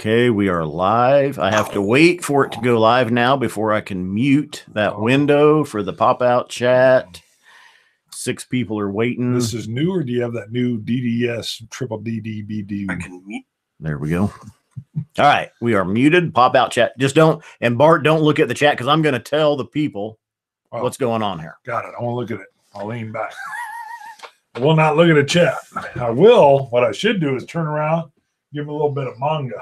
Okay, we are live. I have to wait for it to go live now before I can mute that window for the pop-out chat. 6 people are waiting. This is new, or do you have that new DDS triple DDBD? I can mute. There we go. All right, we are muted. Pop-out chat. Just don't, and Bart, don't look at the chat because I'm going to tell the people what's going on here. Got it. I won't look at it. I'll lean back. I will not look at the chat. I will. What I should do is turn around, give him a little bit of manga.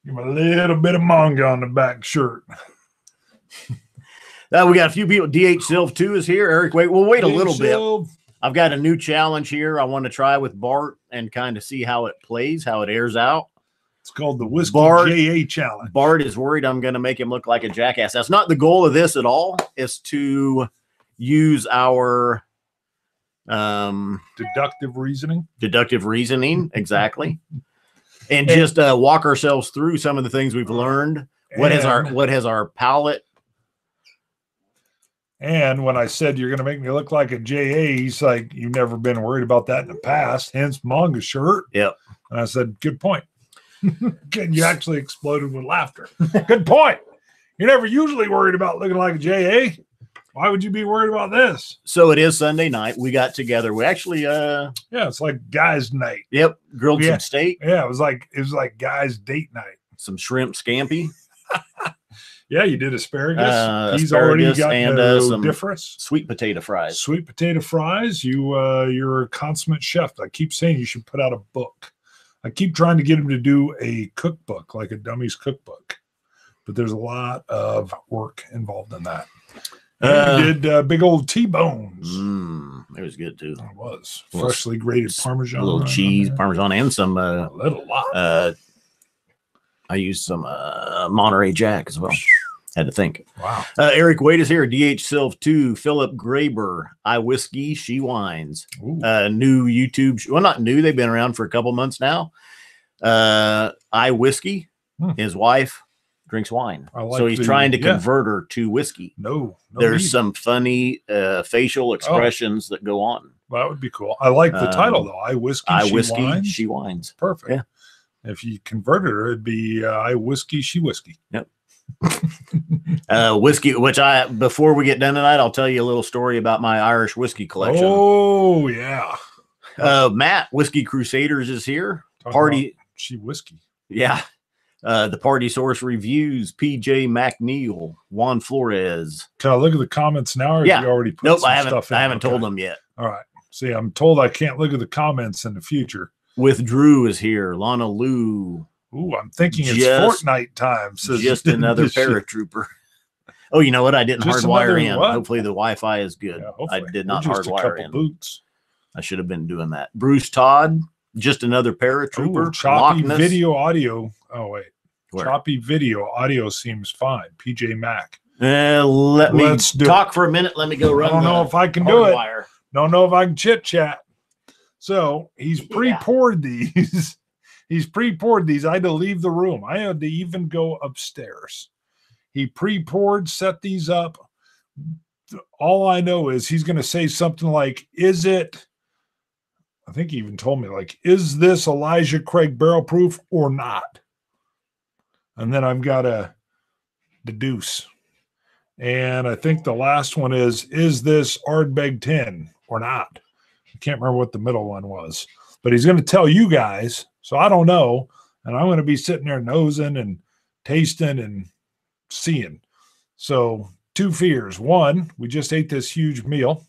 Give him a little bit of manga on the back shirt. We got a few people. DH Silv 2 is here. Eric, wait. We'll wait a little bit. I've got a new challenge here I want to try with Bart and kind of see how it plays, how it airs out. It's called the Whiskey JA Challenge. Bart is worried I'm going to make him look like a jackass. That's not the goal of this at all. It's to use our deductive reasoning. Deductive reasoning, exactly. And just walk ourselves through some of the things we've learned. What has our palate? And when I said you're going to make me look like a JA, he's like, "You've never been worried about that in the past." Hence, manga shirt. Yep. And I said, "Good point." You actually exploded with laughter. Good point. You're never usually worried about looking like a JA. Why would you be worried about this? So it is Sunday night. We got together. We actually yeah, it's like guys' night. Yep. Grilled some steak. Yeah, it was like guys' date night. Some shrimp scampi. Yeah, you did asparagus. He's already got some difference. Sweet potato fries. Sweet potato fries. You're a consummate chef. I keep saying you should put out a book. I keep trying to get him to do a cookbook, like a dummy's cookbook. But there's a lot of work involved in that. You did big old T-bones. It was good too. It was freshly grated Parmesan, a little cheese, Parmesan, and some a little lot. I used some Monterey Jack as well. Had to think. Wow. Eric Wade is here. DH Silv 2. Philip Graber. I Whiskey, She Wines. New YouTube. Well, not new. They've been around for a couple months now. I Whiskey. His wife drinks wine. So he's trying to convert her to whiskey. No There's some funny facial expressions that go on. Well, that would be cool. I like the title, though. I Whiskey, She Wines. Perfect. Yeah. If you converted her, it'd be I Whiskey, She Whiskey. Yep. Whiskey, which before we get done tonight, I'll tell you a little story about my Irish whiskey collection. Oh, yeah. Matt, Whiskey Crusaders is here. Party. She Whiskey. Yeah. The Party Source Reviews, PJ McNeil, Juan Flores. Can I look at the comments now, or yeah. you already put some stuff in? I haven't told them yet. All right. See, I'm told I can't look at the comments in the future. With Drew is here. Lana Lou. Ooh, I'm thinking it's Fortnite time. Says just another paratrooper. Oh, you know what? I didn't hardwire in. Hopefully the Wi-Fi is good. Yeah, I did not hardwire in. Boots. I should have been doing that. Bruce Todd, just another paratrooper. Ooh, choppy video audio. Oh, wait. Where? Choppy video audio seems fine. PJ Mac. Let me talk for a minute. Let me go run. I don't know if I can do it. Don't know if I can chit chat. So he's pre-poured these. He's pre-poured these. I had to leave the room. I had to even go upstairs. He pre-poured, set these up. All I know is he's going to say something like, is it, I think he even told me, like, is this Elijah Craig barrel proof or not? And then I've got to deduce. And I think the last one is this Ardbeg 10 or not? I can't remember what the middle one was. But he's going to tell you guys, so I don't know. And I'm going to be sitting there nosing and tasting and seeing. So 2 fears. 1, we just ate this huge meal.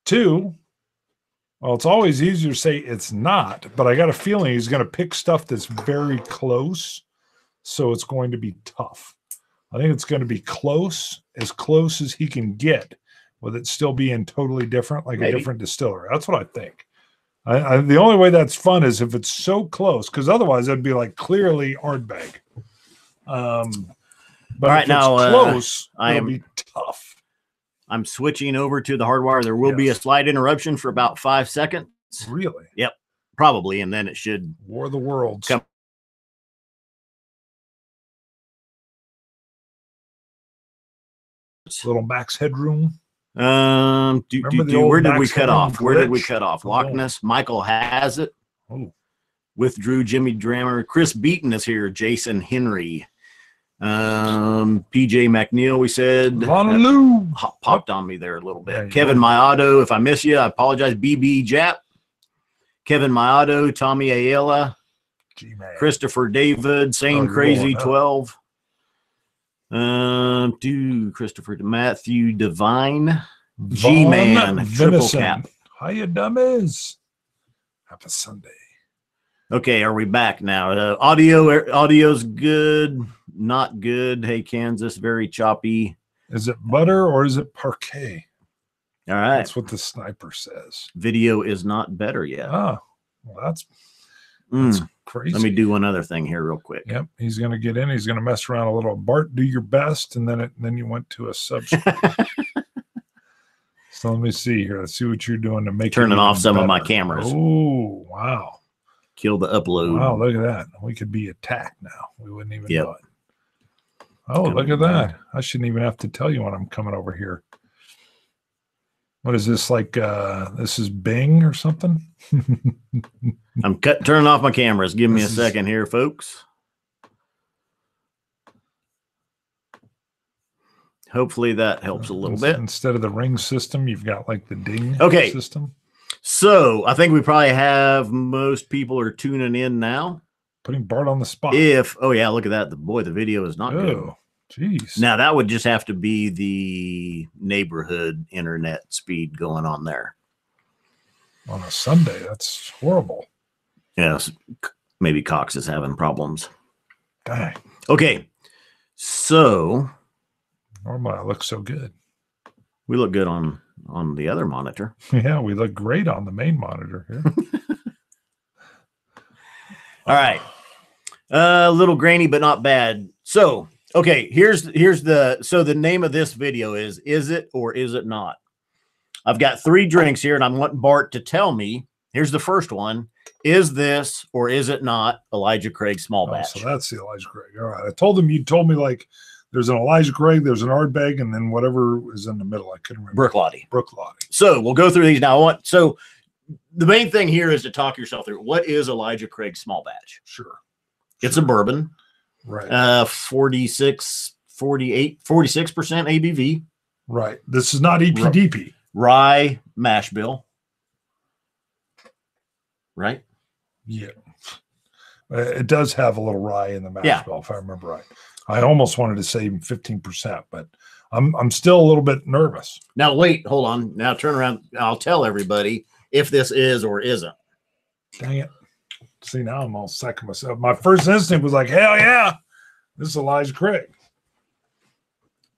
2, well, it's always easier to say it's not, but I got a feeling he's going to pick stuff that's very close. So it's going to be tough. I think it's going to be close as he can get, with it still being totally different, like a different distillery. That's what I think. The only way that's fun is if it's so close, because otherwise that'd be like clearly Ardbeg. But all right, now close, it'll be tough. I'm switching over to the hardwire. There will be a slight interruption for about 5 seconds. Really? Yep, probably, and then it should War of the Worlds. Little max headroom. Where did we cut off? Where did we cut off? Loch Ness. Michael has it. Oh. Withdrew Jimmy Drammer. Chris Beaton is here. Jason Henry. PJ McNeil, we said. Popped on me there a little bit. Yeah, Kevin Mayato, if I miss you, I apologize. BB Jap. Kevin Mayato, Tommy Ayala. Christopher David, Sane Crazy 12. Christopher Matthew Divine. G-Man, Triple Cap. How you dummies? Happy Sunday. Okay, are we back now? Audio's good, not good. Hey, Kansas, very choppy. Is it butter or is it parquet? All right. That's what the sniper says. Video is not better yet. Oh, well, that's crazy. Let me do one other thing here real quick. Yep, he's going to get in. He's going to mess around a little. Bart, do your best, and then you went to a subscribe. So let me see here. Let's see what you're doing to make turning off some of my cameras. Oh, wow. Kill the upload. Wow, look at that. We could be attacked now. We wouldn't even know it. Oh, look at that. I shouldn't even have to tell you when I'm coming over here. What is this, like this is Bing or something? I'm turning off my cameras. Give me a second here, folks. Hopefully that helps a little bit. Instead of the ring system, you've got like the ding system. So I think we probably have most people are tuning in now. Putting Bart on the spot. Oh yeah, look at that. The video is not good. Jeez. Now that would just have to be the neighborhood internet speed going on there. On a Sunday, that's horrible. Yes, maybe Cox is having problems. Dang. Okay, so normally I look so good. We look good on the other monitor. Yeah, we look great on the main monitor here. All right. A little grainy, but not bad. So, okay, here's the name of this video is it or is it not? I've got 3 drinks here, and I want Bart to tell me. Here's the first one. Is this or is it not Elijah Craig small batch? So that's the Elijah Craig. All right. I told him, you told me like there's an Elijah Craig, there's an Ardbeg, and then whatever is in the middle. I couldn't remember. Bruichladdich. So we'll go through these now. So the main thing here is to talk yourself through. What is Elijah Craig small batch? Sure. It's a bourbon. Right. 46% ABV. Right. This is not EPDP. Rye mash bill. Right? Yeah. It does have a little rye in the mash bill, if I remember right. I almost wanted to say even 15%, but I'm still a little bit nervous. Now, wait, hold on. Now turn around. I'll tell everybody if this is or isn't. Dang it. See, now I'm all second myself. My first instinct was like, hell yeah, this is Elijah Craig.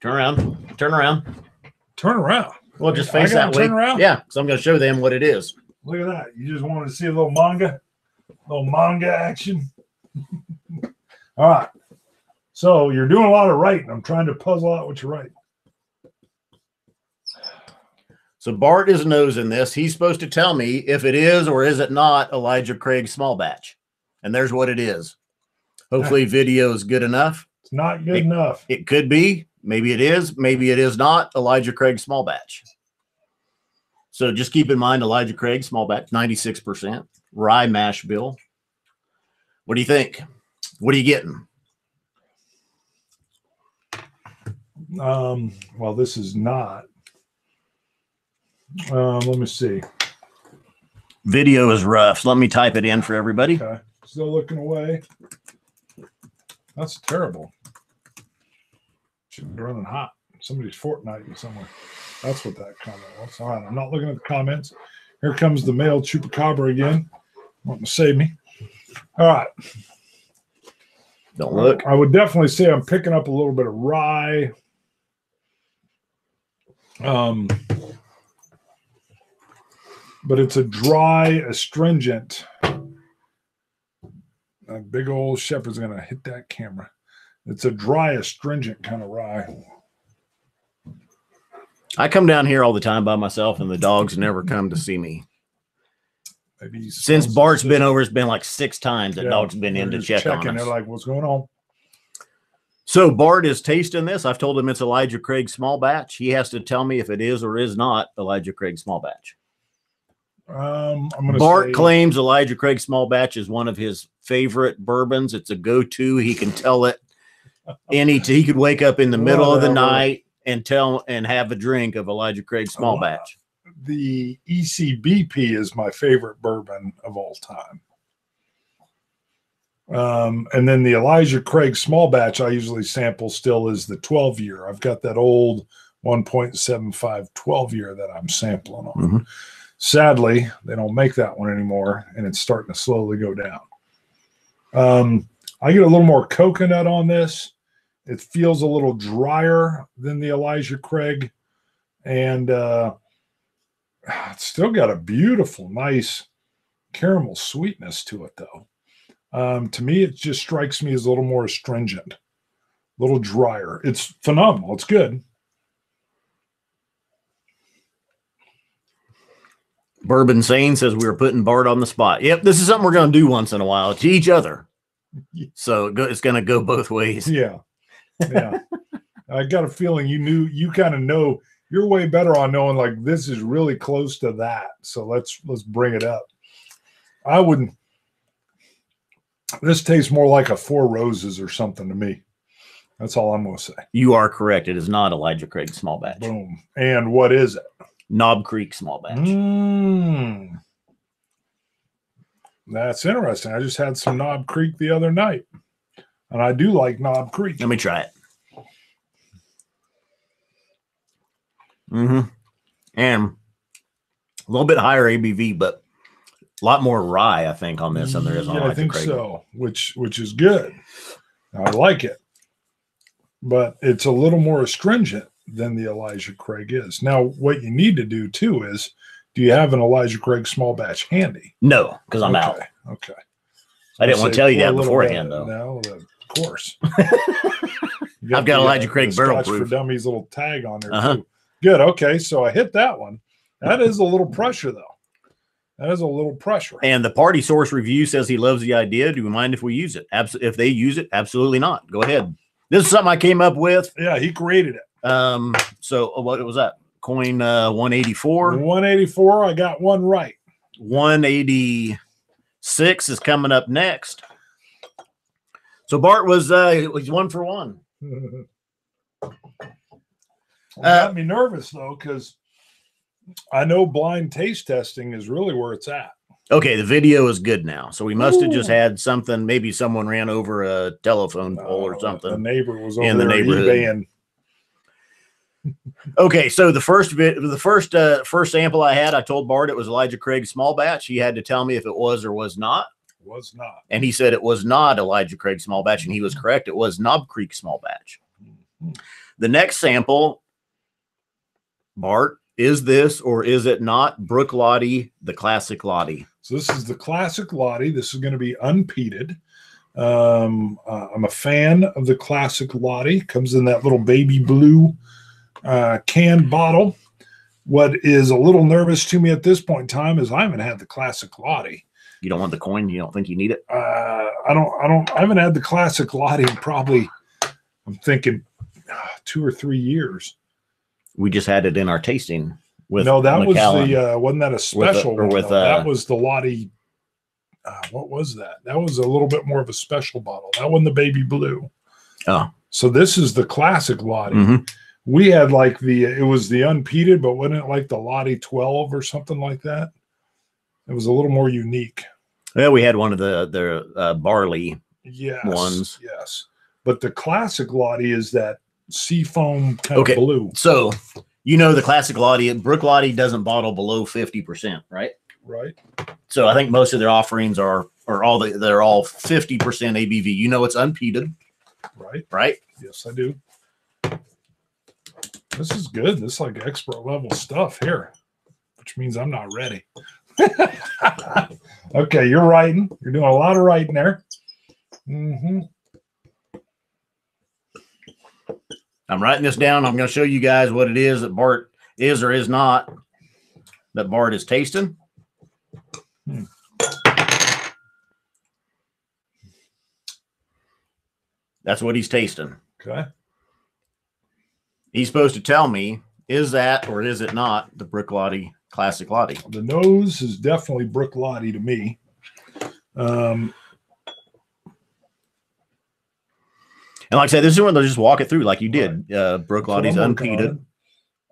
Turn around. Turn around. Turn around. Well, just face that way. Turn around? Yeah, so I'm going to show them what it is. Look at that. You just wanted to see a little manga action. All right. So you're doing a lot of writing. I'm trying to puzzle out what you're writing. So Bart is nosing this. He's supposed to tell me if it is or is it not Elijah Craig small batch. And there's what it is. Hopefully video is good enough. It's not good enough. It could be. Maybe it is. Maybe it is not Elijah Craig small batch. So just keep in mind Elijah Craig small batch, 96%. Rye mash bill. What do you think? What are you getting? Well, this is not. Let me see. Video is rough. So let me type it in for everybody. Okay. Still looking away. That's terrible. Should be running hot. Somebody's Fortnite somewhere. That's what that comment was. All right, I'm not looking at the comments. Here comes the male chupacabra again. Wanting to save me. All right. Don't look. I would definitely say I'm picking up a little bit of rye. But it's a dry, astringent. That big old shepherd's going to hit that camera. It's a dry, astringent kind of rye. I come down here all the time by myself, and the dogs never come to see me. Maybe since Bart's been over, it's been like 6 times that dog's been in to check on us. They're like, what's going on? So Bart is tasting this. I've told him it's Elijah Craig small batch. He has to tell me if it is or is not Elijah Craig small batch. I'm gonna Bart say, claims Elijah Craig Small Batch is one of his favorite bourbons. It's a go-to. He can tell it he could wake up in the middle of the night and have a drink of Elijah Craig Small Batch. The ECBP is my favorite bourbon of all time. And then the Elijah Craig Small Batch I usually sample still is the 12-year. I've got that old 1.75 12-year that I'm sampling on. Mm-hmm. Sadly, they don't make that one anymore, and it's starting to slowly go down. I get a little more coconut on this. It feels a little drier than the Elijah Craig, and it's still got a beautiful, nice caramel sweetness to it, though. To me, it just strikes me as a little more astringent, a little drier. It's phenomenal. It's good. Bourbon Sane says we were putting Bart on the spot. Yep, this is something we're going to do once in a while to each other. So it's going to go both ways. Yeah. Yeah. I got a feeling you kind of know, you're way better on knowing like this is really close to that. So let's bring it up. This tastes more like a Four Roses or something to me. That's all I'm going to say. You are correct. It is not Elijah Craig Small Batch. Boom. And what is it? Knob Creek Small Batch. That's interesting. I just had some Knob Creek the other night, and I do like Knob Creek. Let me try it. And a little bit higher ABV, but a lot more rye, I think, on this than there is on Elijah Craig. I think so, which is good. I like it, but it's a little more astringent than the Elijah Craig is. Now, what you need to do too is, do you have an Elijah Craig Small Batch handy? No, because I'm out. Okay. I didn't want to tell you that beforehand, though. No, of course. I've got Elijah Craig barrel Scotch proof for Dummies little tag on there too. Good. Okay, so I hit that one. That is a little pressure, though. That is a little pressure. And the Party Source review says he loves the idea. Do you mind if we use it? If they use it, absolutely not. Go ahead. This is something I came up with. Yeah, he created it. So what was that? Coin 184. 184. I got one right. 186 is coming up next. So Bart was he's 1 for 1. Got me nervous though, because I know blind taste testing is really where it's at. Okay, the video is good now. So we must have just had something. Maybe someone ran over a telephone pole or something. The neighbor was over in the neighborhood. Okay, so the first sample I had, I told Bart it was Elijah Craig Small Batch. He had to tell me if it was or was not. Was not. And he said it was not Elijah Craig Small Batch, and he was correct. It was Knob Creek Small Batch. The next sample, Bart, is this or is it not Bruichladdich, the classic Lottie? So this is the classic Lottie. This is going to be unpeated. I'm a fan of the classic Lottie. Comes in that little baby blue can bottle. What is a little nervous to me at this point in time is I haven't had the classic Lottie. You don't want the coin? You don't think you need it? I haven't had the classic Lottie in probably, I'm thinking 2 or 3 years. We just had it in our tasting with no, that McAllen. Was wasn't that a special one? That was the Lottie. What was that? That was a little bit more of a special bottle. That wasn't the baby blue. Oh, so this is the classic Lottie. We had like it was the unpeated, but wasn't it like the Lottie 12 or something like that? It was a little more unique. Yeah, we had one of the barley ones. Yes, but the classic Lottie is that seafoam kind of blue. So the classic Lottie, Bruichladdich doesn't bottle below 50%, right? Right. So I think most of their offerings they're all 50% ABV. It's unpeated. Right. Right? Yes, I do. This is good. This is like expert level stuff here, which means I'm not ready. Okay, you're writing. You're doing a lot of writing there. I'm writing this down. I'm going to show you guys what it is that Bart is or is not that Bart is tasting. That's what he's tasting. Okay. He's supposed to tell me is that or is it not the Bruichladdich Classic Lottie? The nose is definitely Bruichladdich to me. And like I said, this is one they'll just walk it through like you did. Right. Bruichladdich unpeated.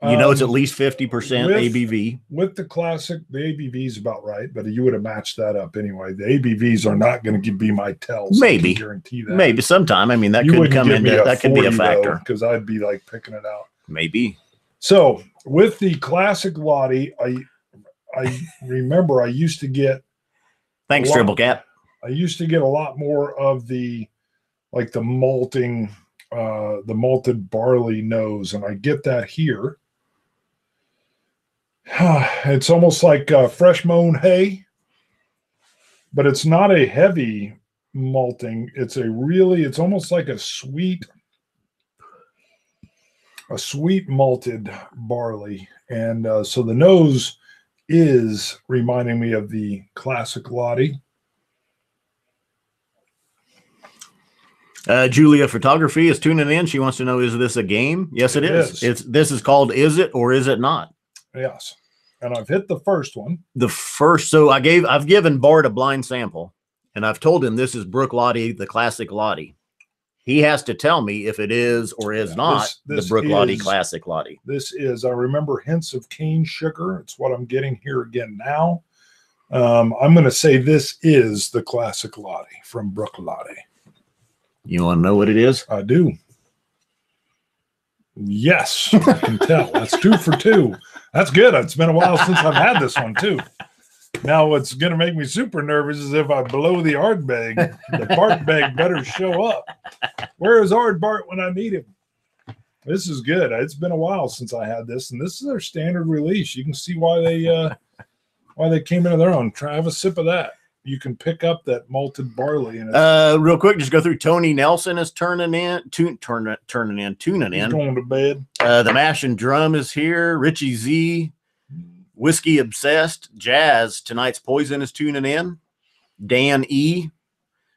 You know, it's at least 50% ABV. With the classic, the ABV is about right, but you would have matched that up anyway. The ABVs are not going to be my tells. Maybe. I can guarantee that. Maybe sometime. I mean, that could come into that could be a factor. Because I'd be like picking it out. Maybe. So with the classic Lottie, I remember I used to get. Thanks, Triple Cat. I used to get a lot more of the malting, the malted barley nose, and I get that here. It's almost like fresh mown hay, but it's not a heavy malting. It's almost like a sweet malted barley. And so the nose is reminding me of the classic Lottie. Julia Photography is tuning in. She wants to know, is this a game? Yes, it is. This is called Is It or Is It Not? Yes. And I've hit the first one. So I've given Bart a blind sample, and I've told him this is Bruichladdich, the Classic Lottie. He has to tell me if it is or is not the Bruichladdich Classic Lottie. This is, I remember hints of cane sugar. It's what I'm getting here again now. I'm going to say this is the Classic Lottie from Bruichladdich. You want to know what it is? I do. Yes, I can tell. That's 2 for 2. That's good. It's been a while since I've had this one, too. Now, what's going to make me super nervous is if I blow the Ardbeg, the Ardbeg better show up. Where is Ardbart when I need him? This is good. It's been a while since I had this, and this is their standard release. You can see why they came into their own. Have a sip of that. You can pick up that malted barley. Real quick, just go through. Tony Nelson is tuning in. He's going to bed. The Mash and Drum is here. Richie Z, Whiskey Obsessed, Jazz. Tonight's Poison is tuning in. Dan E,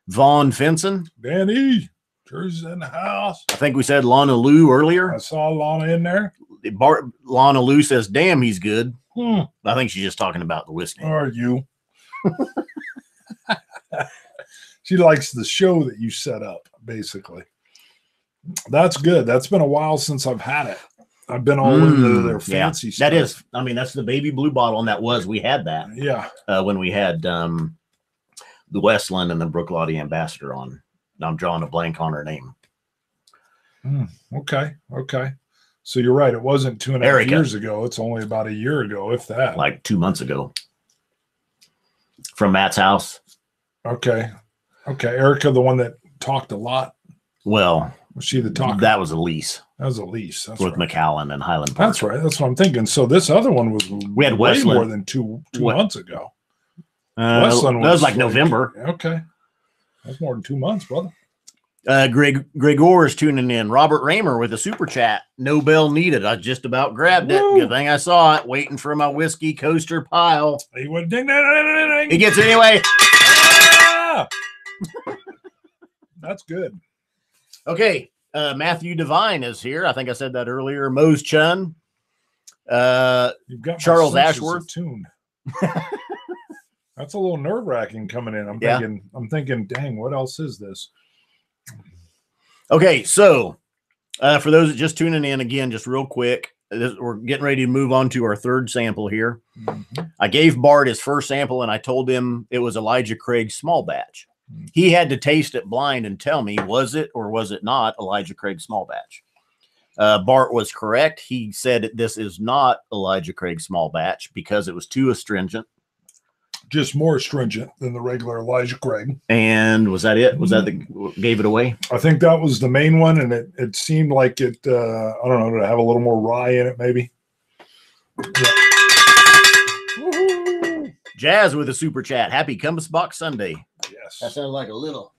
Vaughn Finson. Dan E, Jersey's in the house. I think we said Lana Lou earlier. I saw Lana in there. Lana Lou says, "Damn, he's good." I think she's just talking about the whiskey. Are you? She likes the show that you set up, basically. That's good. That's been a while since I've had it. I've been all into their fancy stuff. That is, I mean, that's the baby blue bottle, and we had that. Yeah. When we had the Westland and the Bruichladdich Ambassador on. I'm drawing a blank on her name. Okay. So you're right. It wasn't 2.5 years ago. It's only about a year ago, if that. Like 2 months ago. From Matt's house. Okay. Erica, the one that talked a lot. Well, was she the talker? That was Elise. That's with right. McAllen and Highland Park. That's right. That's what I'm thinking. So this other one was way more than two months ago. Westland was like November. Okay. That's more than 2 months, brother. Gregor is tuning in. Robert Raymer with a super chat. No bell needed. I just about grabbed it. Good thing I saw it. Waiting for my whiskey coaster pile. He went ding, ding, ding, ding. He gets it anyway. Ah! That's good. Okay. Matthew Devine is here. I think I said that earlier. Mose Chun. Charles Ashworth. Tuned. That's a little nerve-wracking coming in. I'm thinking, dang, what else is this? Okay, so for those that just tuning in again, just real quick, we're getting ready to move on to our third sample here. I gave Bart his first sample, and I told him it was Elijah Craig's small batch. He had to taste it blind and tell me, was it or was it not Elijah Craig's small batch? Bart was correct. He said this is not Elijah Craig's small batch because it was too astringent. Just more astringent than the regular Elijah Craig. And was that it? Was that gave it away? I think that was the main one, and it seemed like it, I don't know, to have a little more rye in it, maybe. Yeah. Jazz with a super chat. Happy Compass Box Sunday. Yes. That sounded like a little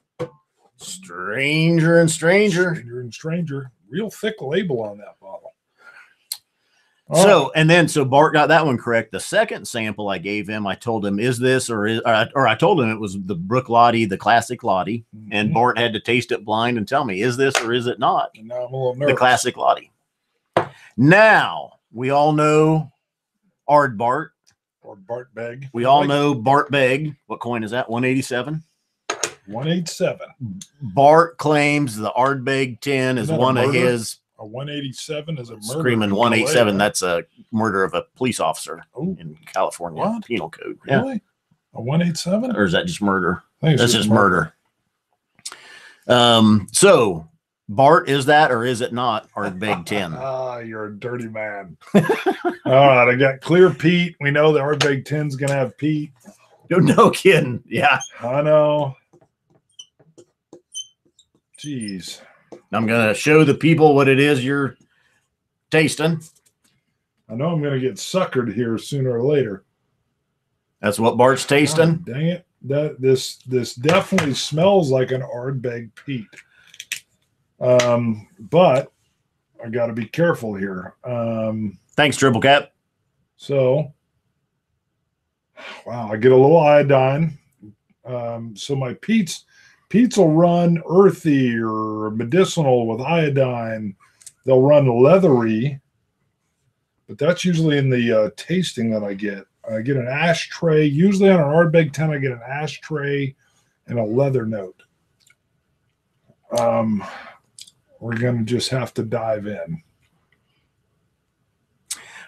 stranger and stranger. Stranger and stranger. Real thick label on that bottle. So Bart got that one correct. The second sample I gave him, I told him, is this or I told him it was the Bruichladdich, the Classic Lottie, and Bart had to taste it blind and tell me, is this or is it not? And now I'm a little nervous. The Classic Lottie. Now, We all know Ardbeg. Or Ardbeg. We all know Ardbeg. What coin is that? 187. 187. Bart claims the Ardbeg 10 is one of his. A 187 is a murder. Screaming 187. That's a murder of a police officer in California penal code. Really? Yeah. A 187? Or is that just murder? That's just murder. So Bart, is that or is it not Ardbeg 10? Ah, you're a dirty man. All right, I got clear Pete. We know the Ardbeg 10's gonna have Pete. No kidding. Yeah. I know. Jeez. I'm gonna show the people what it is you're tasting. I know I'm gonna get suckered here sooner or later. That's what Bart's tasting. Oh, dang it. This definitely smells like an Ardbeg Pete. But I got to be careful here. Thanks, Triple Cap. So, wow, I get a little iodine. So my Pete's will run earthy or medicinal with iodine. They'll run leathery, but that's usually in the tasting that I get. I get an ashtray. Usually on an Ardbeg 10, I get an ashtray and a leather note. We're going to just have to dive in.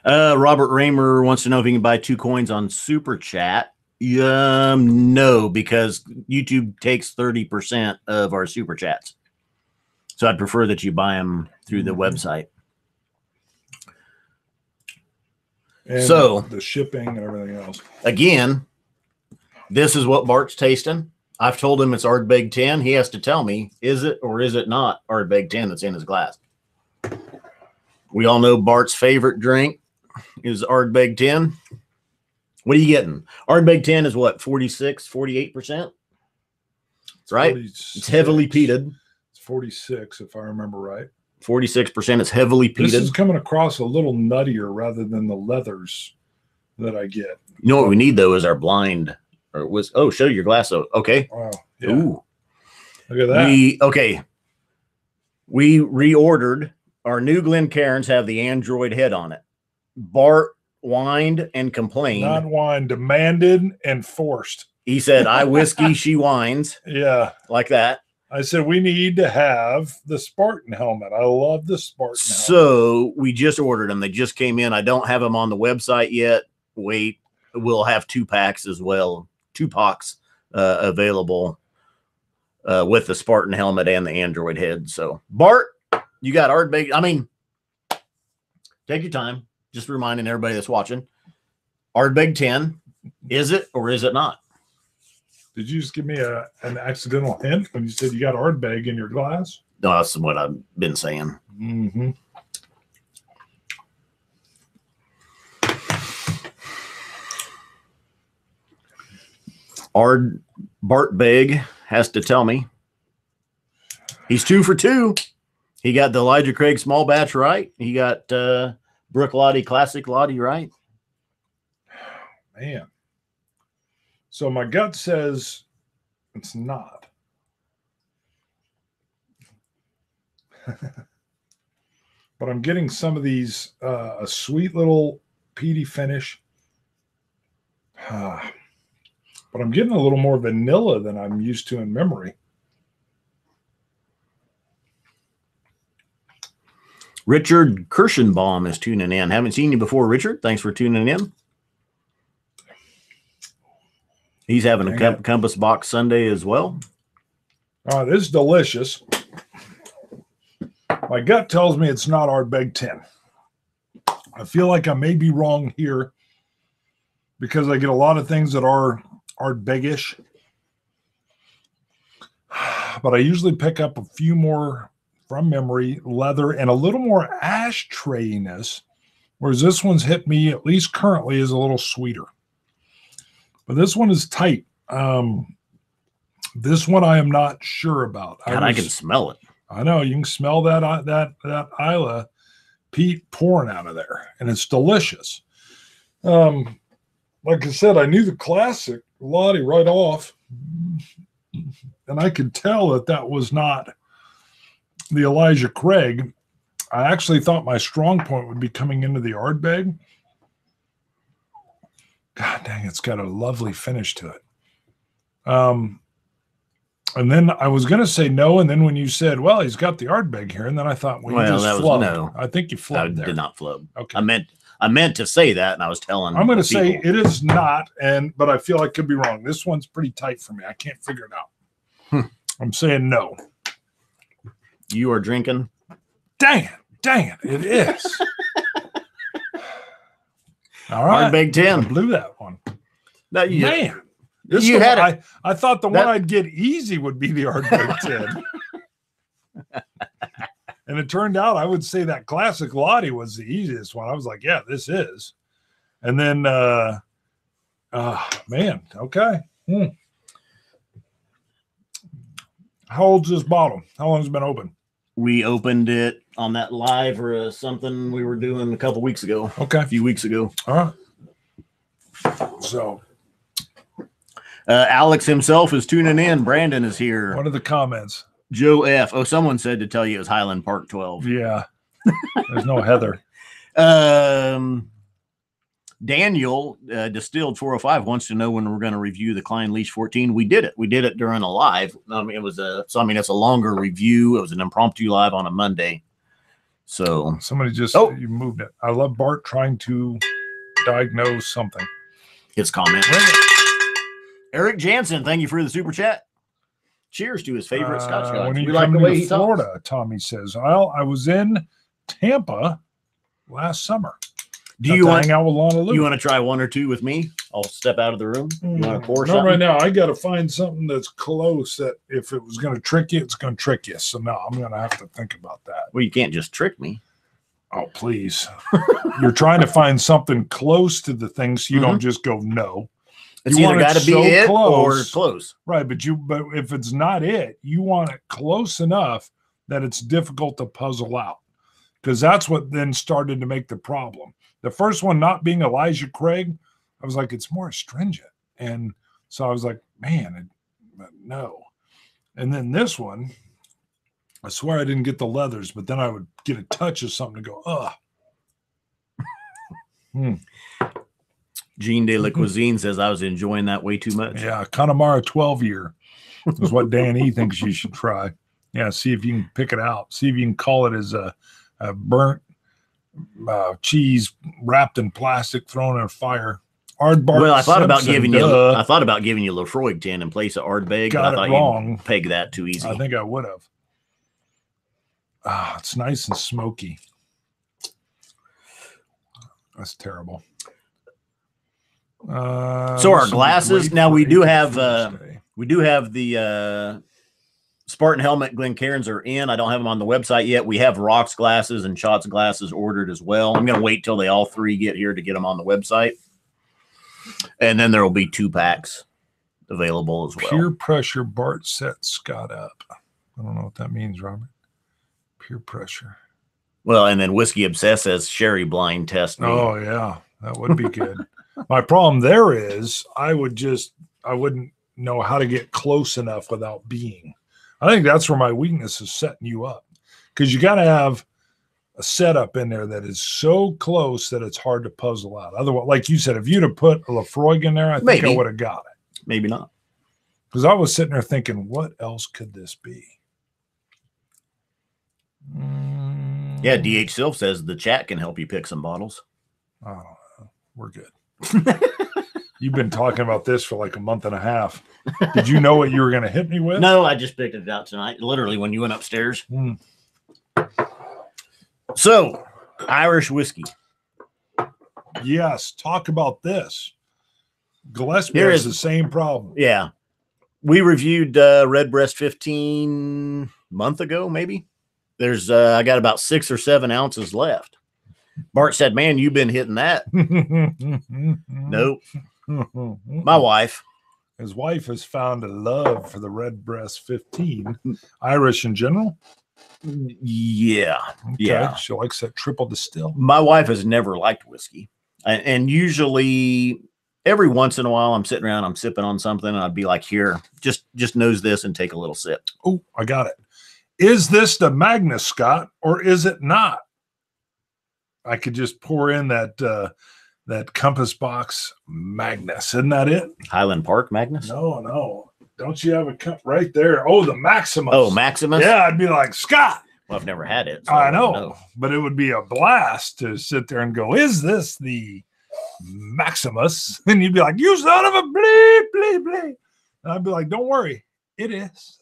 Robert Raymer wants to know if he can buy 2 coins on Super Chat. No, because YouTube takes 30% of our Super Chats. So I'd prefer that you buy them through the website. And so the shipping and everything else. Again, this is what Bart's tasting. I've told him it's Ardbeg 10. He has to tell me, is it or is it not Ardbeg 10 that's in his glass? We all know Bart's favorite drink is Ardbeg 10. What are you getting? Ardbeg 10 is what, 46, 48%? Right? 46. It's heavily peated. It's 46, if I remember right. 46% is heavily peated. This is coming across a little nuttier rather than the leathers that I get. You know what we need though is our blind. Or was show your glass though. Okay. Wow. Yeah. Ooh. Look at that. We reordered. Our new Glencairns have the Android head on it. Bart whined and complained. Not whined, demanded and forced. He said, I whiskey, she whines. Yeah. Like that. I said, we need to have the Spartan helmet. I love the Spartan helmet. So we just ordered them. They just came in. I don't have them on the website yet. Wait, we'll have 2 packs as well. 2 packs available with the Spartan helmet and the Android head. So Bart, you got Ardbeg. I mean, take your time. Just reminding everybody that's watching. Ardbeg 10, is it or is it not? Did you just give me an accidental hint when you said you got Ardbeg in your glass? No, that's what I've been saying. Mm-hmm. Ardbeg has to tell me. He's 2 for 2. He got the Elijah Craig small batch right. He got Bruichladdich Classic Lottie right. Man. So my gut says it's not. But I'm getting some of these, a sweet little peaty finish. But I'm getting a little more vanilla than I'm used to in memory. Richard Kirschenbaum is tuning in. Haven't seen you before, Richard. Thanks for tuning in. He's having a Compass Box Sunday as well. This is delicious. My gut tells me it's not Ardbeg 10. I feel like I may be wrong here because I get a lot of things that are Ardbeg-ish. But I usually pick up a few more from memory, leather, and a little more ashtrayness, whereas this one's hit me, at least currently, is a little sweeter. But this one is tight. This one I am not sure about. I can smell it. I know you can smell that Isla peat pouring out of there, and it's delicious. Like I said, I knew the classic Lottie right off, and I could tell that was not the Elijah Craig. I actually thought my strong point would be coming into the Ardbeg. God dang, it's got a lovely finish to it. And then I was going to say no, and then when you said, well, he's got the Ardbeg here, and then I thought, well, you just flubbed. No. I think you flubbed there. I did not flub. Okay. I meant to say that, and I was telling I'm going to say it is not, but I feel I could be wrong. This one's pretty tight for me. I can't figure it out. I'm saying no. You are drinking? Dang it, it is. All right. Ardbeg 10. I blew that one. No, man. This you had it. I thought the one I'd get easy would be the Ardbeg 10. And it turned out I would say that classic Lottie was the easiest one. I was like, yeah, this is. And then, man, okay. How old's this bottle? How long has it been open? We opened it on that live or something we were doing a couple weeks ago. Okay. A few weeks ago. All right. So. Alex himself is tuning in. Brandon is here. What are the comments? Joe F. Oh, someone said to tell you it was Highland Park 12. Yeah. There's no Heather. Daniel, Distilled 405, wants to know when we're going to review the Klein Leash 14. We did it. We did it during a live. It's a longer review. It was an impromptu live on a Monday. So somebody just you moved it. I love Bart trying to diagnose something. His comment. Eric Jansen, thank you for the super chat. Cheers to his favorite Scotch. When you come to Florida, Tommy says, well, I was in Tampa last summer. Do you want to hang out with Lana Lou? You want to try one or two with me? I'll step out of the room. You want to pour something? Not right now. I got to find something that's close that if it was going to trick you, it's going to trick you. So no, I'm going to have to think about that. Well, you can't just trick me. Oh, please. You're trying to find something close to the thing so you don't just go no. It's either got to be it or close. Right, but if it's not it, you want it close enough that it's difficult to puzzle out. Because that's what then started to make the problem. The first one not being Elijah Craig, I was like, it's more astringent. And so I was like, man, no. And then this one, I swear I didn't get the leathers, but then I would get a touch of something to go, ugh. Jean de la Cuisine says I was enjoying that way too much. Yeah, Connemara 12-year is what Dan E thinks you should try. Yeah, see if you can pick it out. See if you can call it as a burnt cheese wrapped in plastic, thrown in a fire. Ardbeg. Well, I thought about giving you Lefroy 10 in place of Ardbeg. Got it wrong. You'd peg that too easy. I think I would have. It's nice and smoky. That's terrible. So our glasses now we do have the Spartan helmet Glencairns are in. I don't have them on the website yet. We have Rocks glasses and Shots glasses ordered as well. I'm going to wait till they all three get here to get them on the website, and then there will be 2 packs available as well. Peer pressure. Bart set Scott up. I don't know what that means, Robert. Peer pressure. Well, and then Whiskey Obsessed says Sherry blind test me. Oh yeah, that would be good. My problem there is I wouldn't know how to get close enough without being. I think that's where my weakness is setting you up, because you got to have a setup in there that is so close that it's hard to puzzle out. Otherwise, like you said, if you'd have put a Lefroy in there, I think I would have got it. Maybe not. Because I was sitting there thinking, what else could this be? Yeah, DH Silv says the chat can help you pick some bottles. I don't know. We're good. You've been talking about this for like a month and a half. Did you know what you were going to hit me with? No, I just picked it out tonight, literally when you went upstairs. So, Irish whiskey. Yes, talk about this. Gillespie has the same problem. Yeah. We reviewed Redbreast 15 month ago, maybe. There's I got about 6 or 7 ounces left. Bart said, man, you've been hitting that. Nope. My wife. His wife has found a love for the Redbreast 15. Irish in general? Yeah. Okay. Yeah. She likes that triple distill. My wife has never liked whiskey. And usually every once in a while I'm sitting around, I'm sipping on something, and I'd be like, here, just nose this and take a little sip. Oh, I got it. Is this the Magnus, Scott, or is it not? I could just pour in that Compass Box Magnus. Isn't that it? Highland Park Magnus? No. Don't you have a cup right there? Oh, the Maximus. Oh, Maximus? Yeah, I'd be like, Scott. Well, I've never had it. So I know, but it would be a blast to sit there and go, is this the Maximus? And you'd be like, you son of a bleep, bleep, bleep. And I'd be like, don't worry, it is.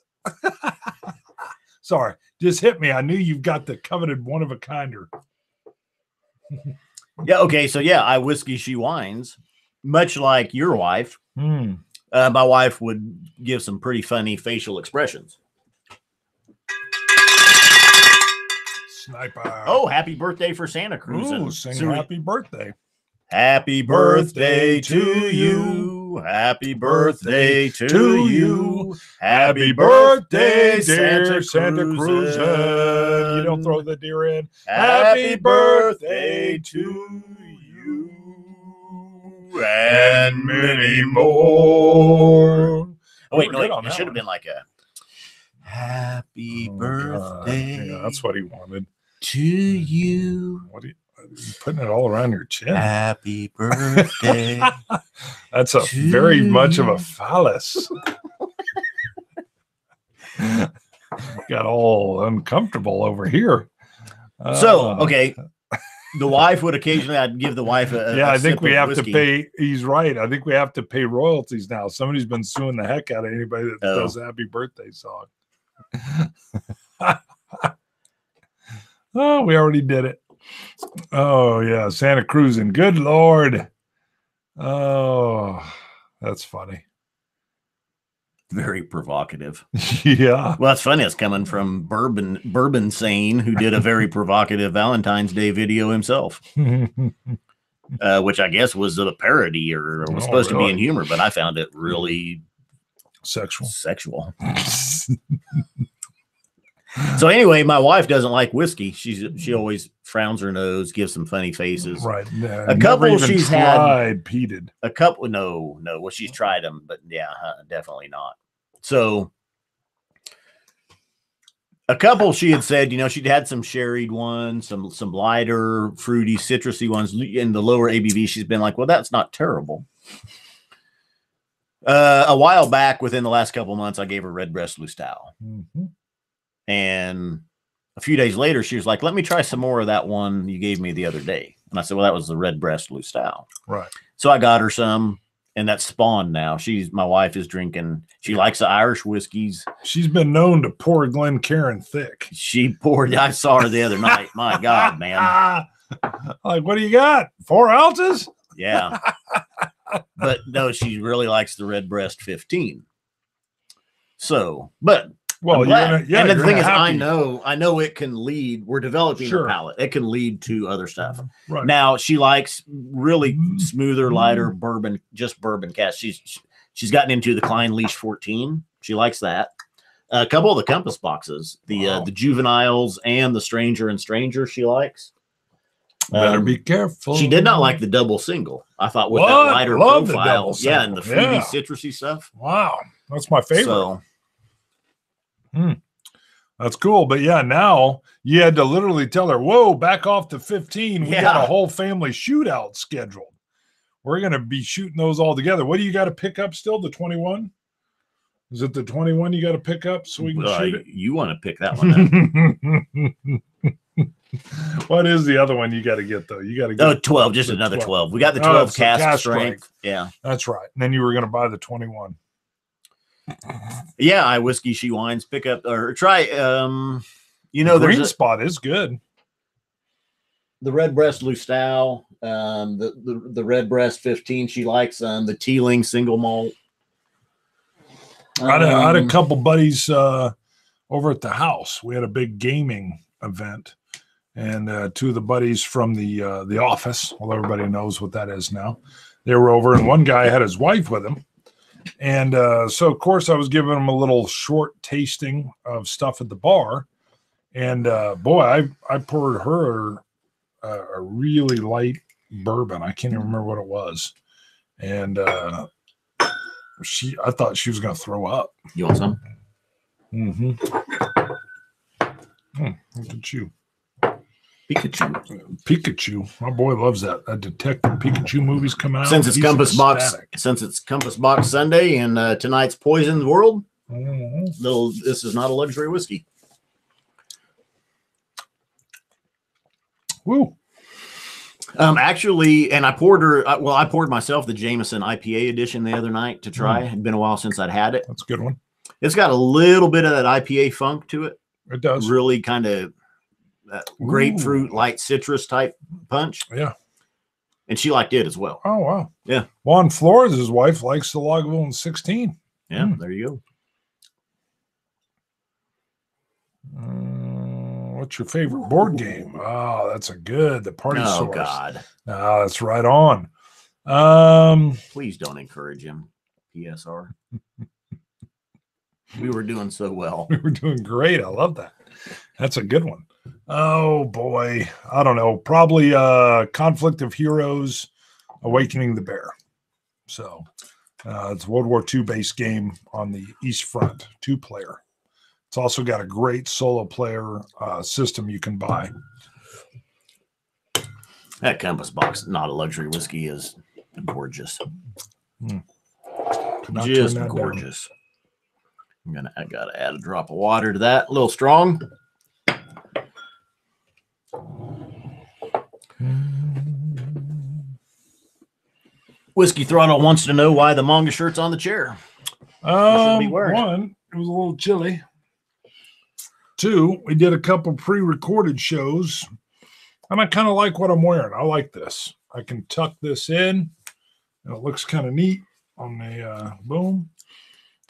Sorry, just hit me. I knew you've got the coveted one of a kinder. Yeah, okay. So, yeah, I whiskey, she wines, much like your wife. My wife would give some pretty funny facial expressions. Sniper. Oh, happy birthday for Santa Cruz. Ooh, sing happy birthday. Happy birthday to you. Happy birthday to you. Happy birthday, dear Santa Cruz. You don't throw the deer in. Happy birthday to you. And many more. Oh, wait, no, it should have been like a happy birthday. Yeah, that's what he wanted. To you. What are you putting it all around your chin? Happy birthday. That's a very much of a phallus. Got all uncomfortable over here. So, okay. The wife would occasionally, I'd give the wife I think we have to pay. He's right. I think we have to pay royalties now. Somebody's been suing the heck out of anybody that does a happy birthday song. Oh, we already did it. Oh, yeah. Santa Cruz and good Lord. Oh, that's funny. Very provocative. Yeah. Well, it's funny. It's coming from Bourbon Sane, who did a very provocative Valentine's Day video himself, which I guess was a parody or was supposed to be in humor, but I found it really sexual. So anyway, my wife doesn't like whiskey. She always frowns her nose, gives some funny faces. Right. A couple she's had. Peated. A couple. No. Well, she's tried them, but yeah, definitely not. So a couple she had said, she'd had some sherried ones, some lighter, fruity, citrusy ones in the lower ABV. She's been like, well, that's not terrible. A while back, within the last couple months, I gave her Redbreast Lustau. Mm-hmm. And a few days later, she was like, let me try some more of that one you gave me the other day. And I said, well, that was the Redbreast Lustau. Right. So I got her some, and that's spawned now. My wife is drinking. She likes the Irish whiskeys. She's been known to pour Glencairn thick. She poured. I saw her the other night. My God, man. Like, what do you got? 4 ounces? Yeah. But no, she really likes the Redbreast 15. So, but well, and the thing is, I know it can lead. We're developing a palate. It can lead to other stuff. Right. Now she likes really smoother, lighter bourbon, just bourbon cast. She's gotten into the Klein Leash 14. She likes that. A couple of the Compass boxes, the juveniles and the Stranger and Stranger. She likes. Better be careful. She did not like the double single. I thought with that lighter profile, and the fruity, citrusy stuff. Wow, that's my favorite. So, that's cool. But yeah, now you had to literally tell her, whoa, back off to 15. We got a whole family shootout scheduled. We're going to be shooting those all together. What do you got to pick up still? The 21? Is it the 21 you got to pick up so we can shoot it? You want to pick that one up. What is the other one you got to get, though? You got to get 12, just another 12. We got the 12 cask strength. Yeah. That's right. And then you were going to buy the 21. Yeah, I whiskey, she wines. Pick up or try. The Green Spot is good. The Redbreast Lustau, the Redbreast 15. She likes the Teeling single malt. I had a couple buddies over at the house. We had a big gaming event, and 2 of the buddies from the office. Well, everybody knows what that is now. They were over, and one guy had his wife with him. And so, of course, I was giving them a little short tasting of stuff at the bar. And, boy, I poured her a really light bourbon. I can't even remember what it was. And I thought she was going to throw up. You want some? Mm-hmm. Look at you. Pikachu. My boy loves that. That Detective Pikachu movies come out. Since it's Compass Box Sunday and tonight's Poison's World, this is not a luxury whiskey. Woo. Actually, and I poured myself the Jameson IPA edition the other night to try. It had been a while since I'd had it. That's a good one. It's got a little bit of that IPA funk to it. It does. Really kind of grapefruit, light citrus type punch. Yeah. And she liked it as well. Oh, wow. Yeah. Juan Flores' wife likes the Lagavulin 16. Yeah, there you go. What's your favorite board game? Oh, that's the Party Source. Oh, God. Oh, that's right on. Please don't encourage him, PSR. We were doing so well. We were doing great. I love that. That's a good one. Oh, boy. I don't know. Probably Conflict of Heroes, Awakening the Bear. So it's a World War II based game on the East Front, 2-player. It's also got a great solo player system you can buy. That Compass Box, not a luxury whiskey, is gorgeous. Just gorgeous. I gotta add a drop of water to that. A little strong. Whiskey Throttle wants to know why the manga shirt's on the chair. One, it was a little chilly. 2, we did a couple pre-recorded shows, and I kind of like what I'm wearing. I like this. I can tuck this in, and it looks kind of neat on the boom,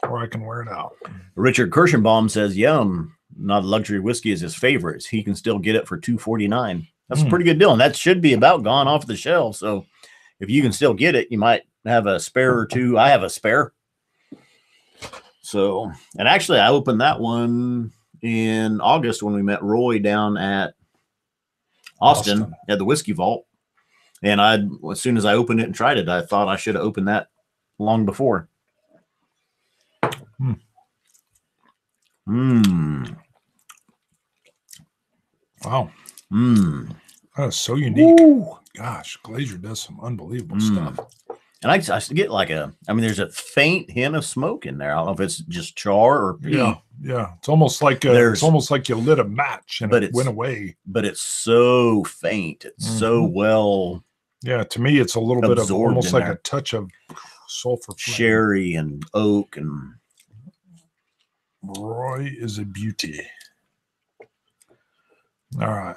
or I can wear it out. Richard Kirschenbaum says, yum, not a luxury whiskey is his favorite. He can still get it for $2.49. That's a pretty good deal, and that should be about gone off the shelf. So if you can still get it, you might have a spare or two. I have a spare. So, and actually, I opened that one in August when we met Roy down at Austin at the Whiskey Vault. And as soon as I opened it and tried it, I thought I should have opened that long before. Wow. That is so unique. Ooh. Gosh, Glazier does some unbelievable stuff. And I get like there's a faint hint of smoke in there. I don't know if it's just char or peat. Yeah. It's almost like you lit a match and it went away. But it's so faint. It's so well. Yeah, to me, it's a little bit of almost like a touch of sulfur flame. Sherry and oak and. Roy is a beauty. All right.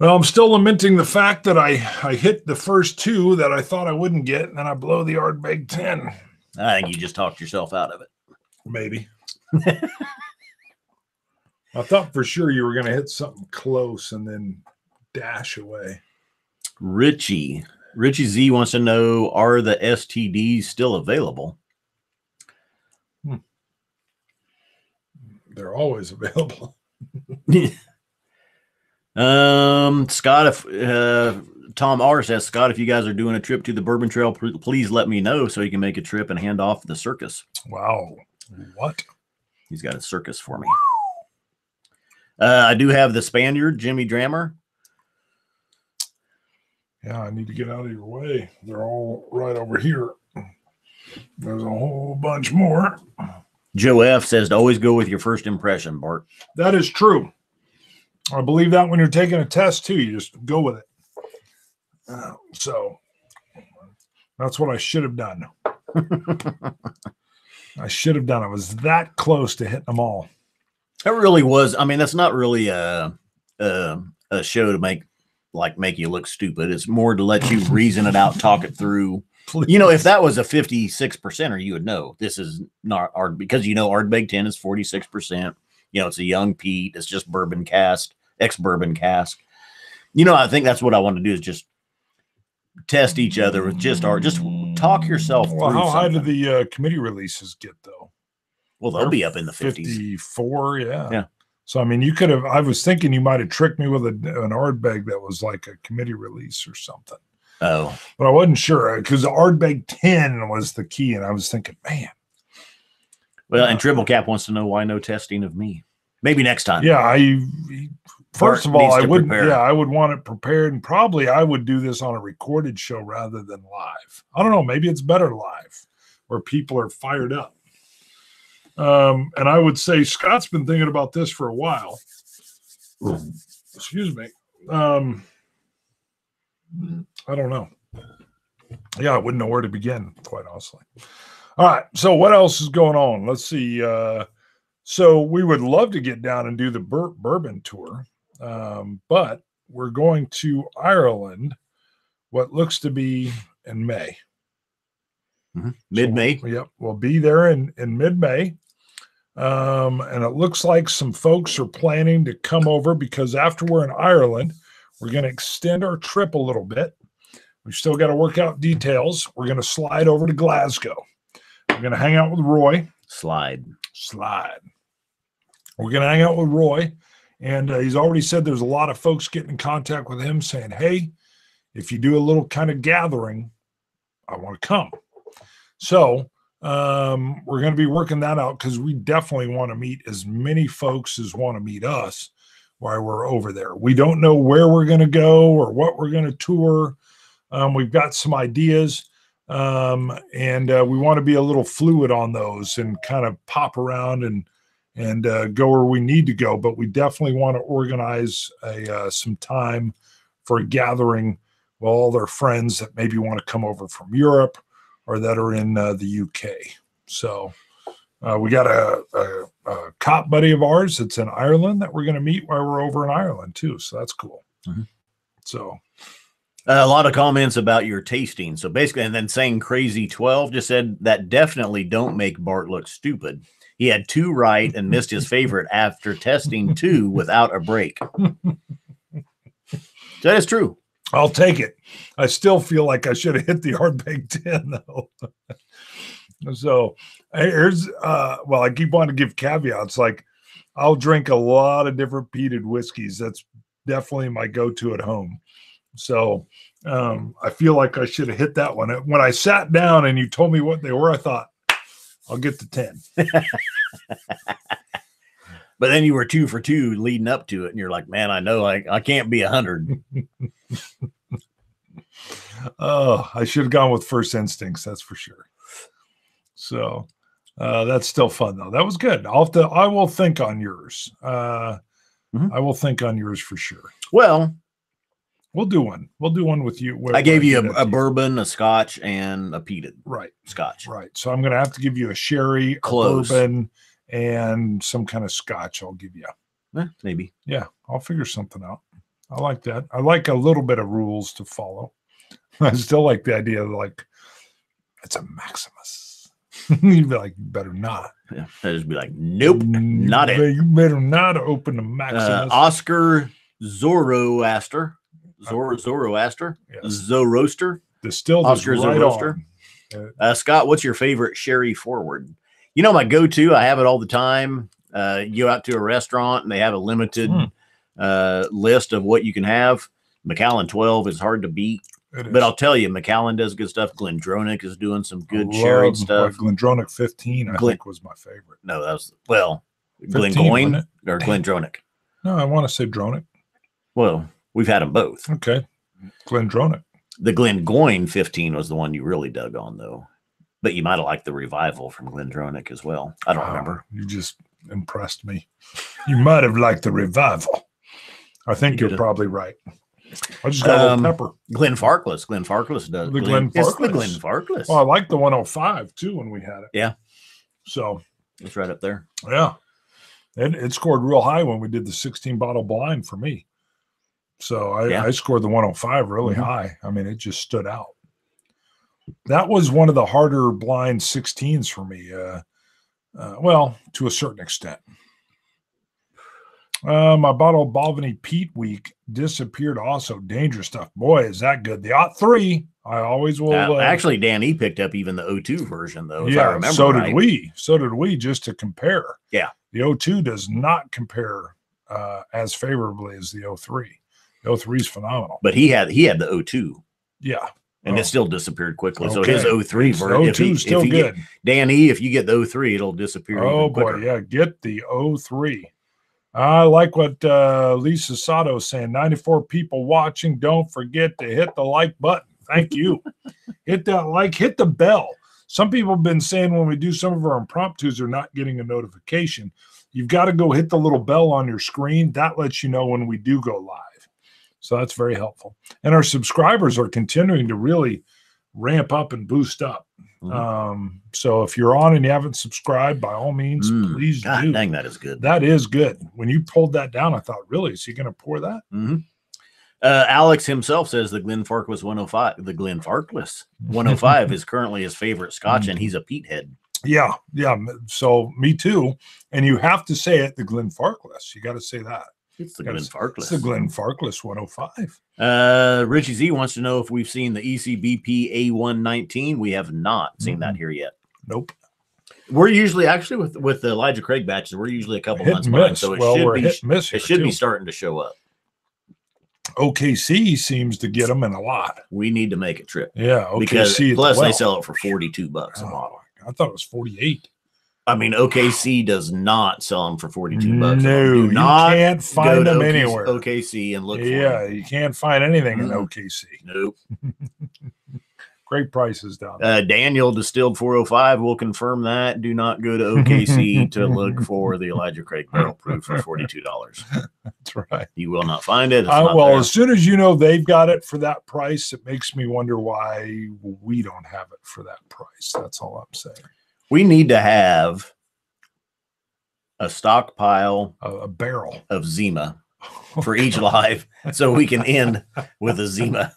Well, I'm still lamenting the fact that I hit the first 2 that I thought I wouldn't get, and then I blow the Ardbeg 10. I think you just talked yourself out of it. Maybe. I thought for sure you were going to hit something close and then dash away. Richie Z wants to know, are the STDs still available? They're always available. Scott, if Tom R says, Scott, if you guys are doing a trip to the Bourbon Trail, please let me know so you can make a trip and hand off the circus. Wow. What? He's got a circus for me. I do have the Spaniard, Jimmy Drammer. Yeah, I need to get out of your way. They're all right over here. There's a whole bunch more. Joe F says to always go with your first impression, Bart. That is true. I believe that when you're taking a test too, you just go with it. So that's what I should have done. I was that close to hitting them all. That really was. I mean, that's not really a show to make you look stupid. It's more to let you reason it out, talk it through. Please. You know, if that was a 56%er, you would know this is not Ard, because Ardbeg 10 is 46%. It's a young peat. It's just bourbon cask, ex-bourbon cask. I think that's what I want to do is just test each other with just talk yourself through. Well, how high do something. the committee releases get though? Well, they'll be up in the 50s. 54, yeah. Yeah. So, I mean, you could have, I was thinking you might have tricked me with an Ardbeg that was like a committee release or something. Oh. But I wasn't sure because the Ardbeg 10 was the key. And I was thinking, man. Well, and Triple Cap wants to know why no testing of me. Maybe next time. Yeah, first of all, I would prepare. I would want it prepared, and probably I would do this on a recorded show rather than live. I don't know, maybe it's better live where people are fired up. And I would say Scott's been thinking about this for a while. Excuse me. I don't know. Yeah, I wouldn't know where to begin, quite honestly. All right, so what else is going on? Let's see. So we would love to get down and do the Bourbon tour, but we're going to Ireland, what looks to be in May. Mm-hmm. Mid-May. So, yep, we'll be there in mid-May. And it looks like some folks are planning to come over because after we're in Ireland, we're going to extend our trip a little bit. We've still got to work out details. We're going to slide over to Glasgow. We're going to hang out with Roy. Slide. We're going to hang out with Roy. And he's already said there's a lot of folks getting in contact with him saying, hey, if you do a little kind of gathering, I want to come. So we're going to be working that out because we definitely want to meet as many folks as want to meet us while we're over there. We don't know where we're going to go or what we're going to tour. We've got some ideas, and we want to be a little fluid on those and kind of pop around and go where we need to go. But we definitely want to organize some time for a gathering with all their friends that maybe want to come over from Europe or that are in the UK. So we got a cop buddy of ours that's in Ireland that we're going to meet while we're over in Ireland too. So that's cool. Mm-hmm. So a lot of comments about your tasting. So basically, and then saying Crazy 12 just said that definitely don't make Bart look stupid. He had 2 right and missed his favorite after testing 2 without a break. That is true. I'll take it. I still feel like I should have hit the Ardbeg 10 though. So here's well, I keep wanting to give caveats. Like I'll drink a lot of different peated whiskeys. That's definitely my go-to at home. So I feel like I should have hit that one. When I sat down and you told me what they were, I thought, I'll get the 10. But then you were 2 for 2 leading up to it. And you're like, man, I know I can't be 100. Oh, I should have gone with First Instincts. That's for sure. So that's still fun though. That was good. I will think on yours. I will think on yours for sure. Well, we'll do one. We'll do one with you. I gave you a bourbon, a Scotch, and a peated. Right. Scotch. Right. So I'm going to have to give you a sherry, Close. a bourbon, and some kind of Scotch. I'll give you. Maybe. Yeah. I'll figure something out. I like that. I like a little bit of rules to follow. I still like the idea of like, it's a Maximus. You'd be like, you better not. Yeah. I'd just be like, nope, not it. You better not open the Maximus. Oscar Zoroaster. Zoroaster? Yes. Zoroaster. Distilled Oscar right Zoroaster. Scott, what's your favorite sherry forward? You know, my go-to, I have it all the time. You go out to a restaurant and they have a limited list of what you can have. Macallan 12 is hard to beat. But I'll tell you, Macallan does good stuff. Glendronach is doing some good sherry stuff. Glendronach 15, I think, was my favorite. No, that was, Glengoyne or Glendronach. No, I want to say Dronach. Well, we've had them both. Okay. Glendronach. The Glengoyne 15 was the one you really dug on, though. But you might have liked the revival from Glendronach as well. I don't remember. You just impressed me. You might have liked the revival. I think you're probably right. I just got a little pepper. Glenfarclas. Glenfarclas does. The Glenfarclas. It's the Glenfarclas. Oh, I like the 105 too when we had it. Yeah. So it's right up there. Yeah. It scored real high when we did the 16 bottle blind for me. So I scored the 105 really high. I mean, it just stood out. That was one of the harder blind 16s for me. Well, to a certain extent. My bottle of Balvenie Peat Week disappeared also. Dangerous stuff. Boy, is that good. The Ot 3, I always will. Actually, Dan E picked up even the O2 version, though. Yeah, if I remember so right. did we. So did we, just to compare. Yeah. The O2 does not compare as favorably as the O3. The O3 is phenomenal. But he had the O2. Yeah. And it still disappeared quickly. Okay. So his O3 version, O2 is still good. Dan E, if you get the O3, it'll disappear. Oh, even quicker. boy. Yeah. Get the O3. I like what Lisa Sato is saying. 94 people watching. Don't forget to hit the like button. Thank you. Hit that like, hit the bell. Some people have been saying when we do some of our impromptus, they're not getting a notification. You've got to go hit the little bell on your screen. That lets you know when we do go live. So that's very helpful. And our subscribers are continuing to really ramp up and boost up. So if you're on and you haven't subscribed, by all means, please do. Dang, that is good. That is good. When you pulled that down, I thought, really, is he going to pour that? Alex himself says the Glenfarclas 105. The Glenfarclas 105 is currently his favorite Scotch, and he's a peat head. Yeah. So me too. And you have to say it, the Glenfarclas. You got to say that. It's the Glenfarclas. It's the Glenfarclas 105. Richie Z wants to know if we've seen the ECBP A119. We have not seen that here yet. Nope. We're usually actually with the Elijah Craig batches. We're usually a couple months behind, so it should be starting to show up. OKC seems to get them in a lot. We need to make a trip. Yeah, OKC. Plus, they sell it for $42 a bottle. I thought it was 48. I mean, OKC does not sell them for $42. No, you can't find them anywhere. OKC and look for them. You can't find anything in OKC. Nope. Great prices down there. Daniel Distilled 405 will confirm that. Do not go to OKC to look for the Elijah Craig Barrel Proof for $42. That's right. You will not find it. Well, as soon as you know they've got it for that price, it makes me wonder why we don't have it for that price. That's all I'm saying. We need to have a stockpile, a barrel of Zima for each live, so we can end with a Zima.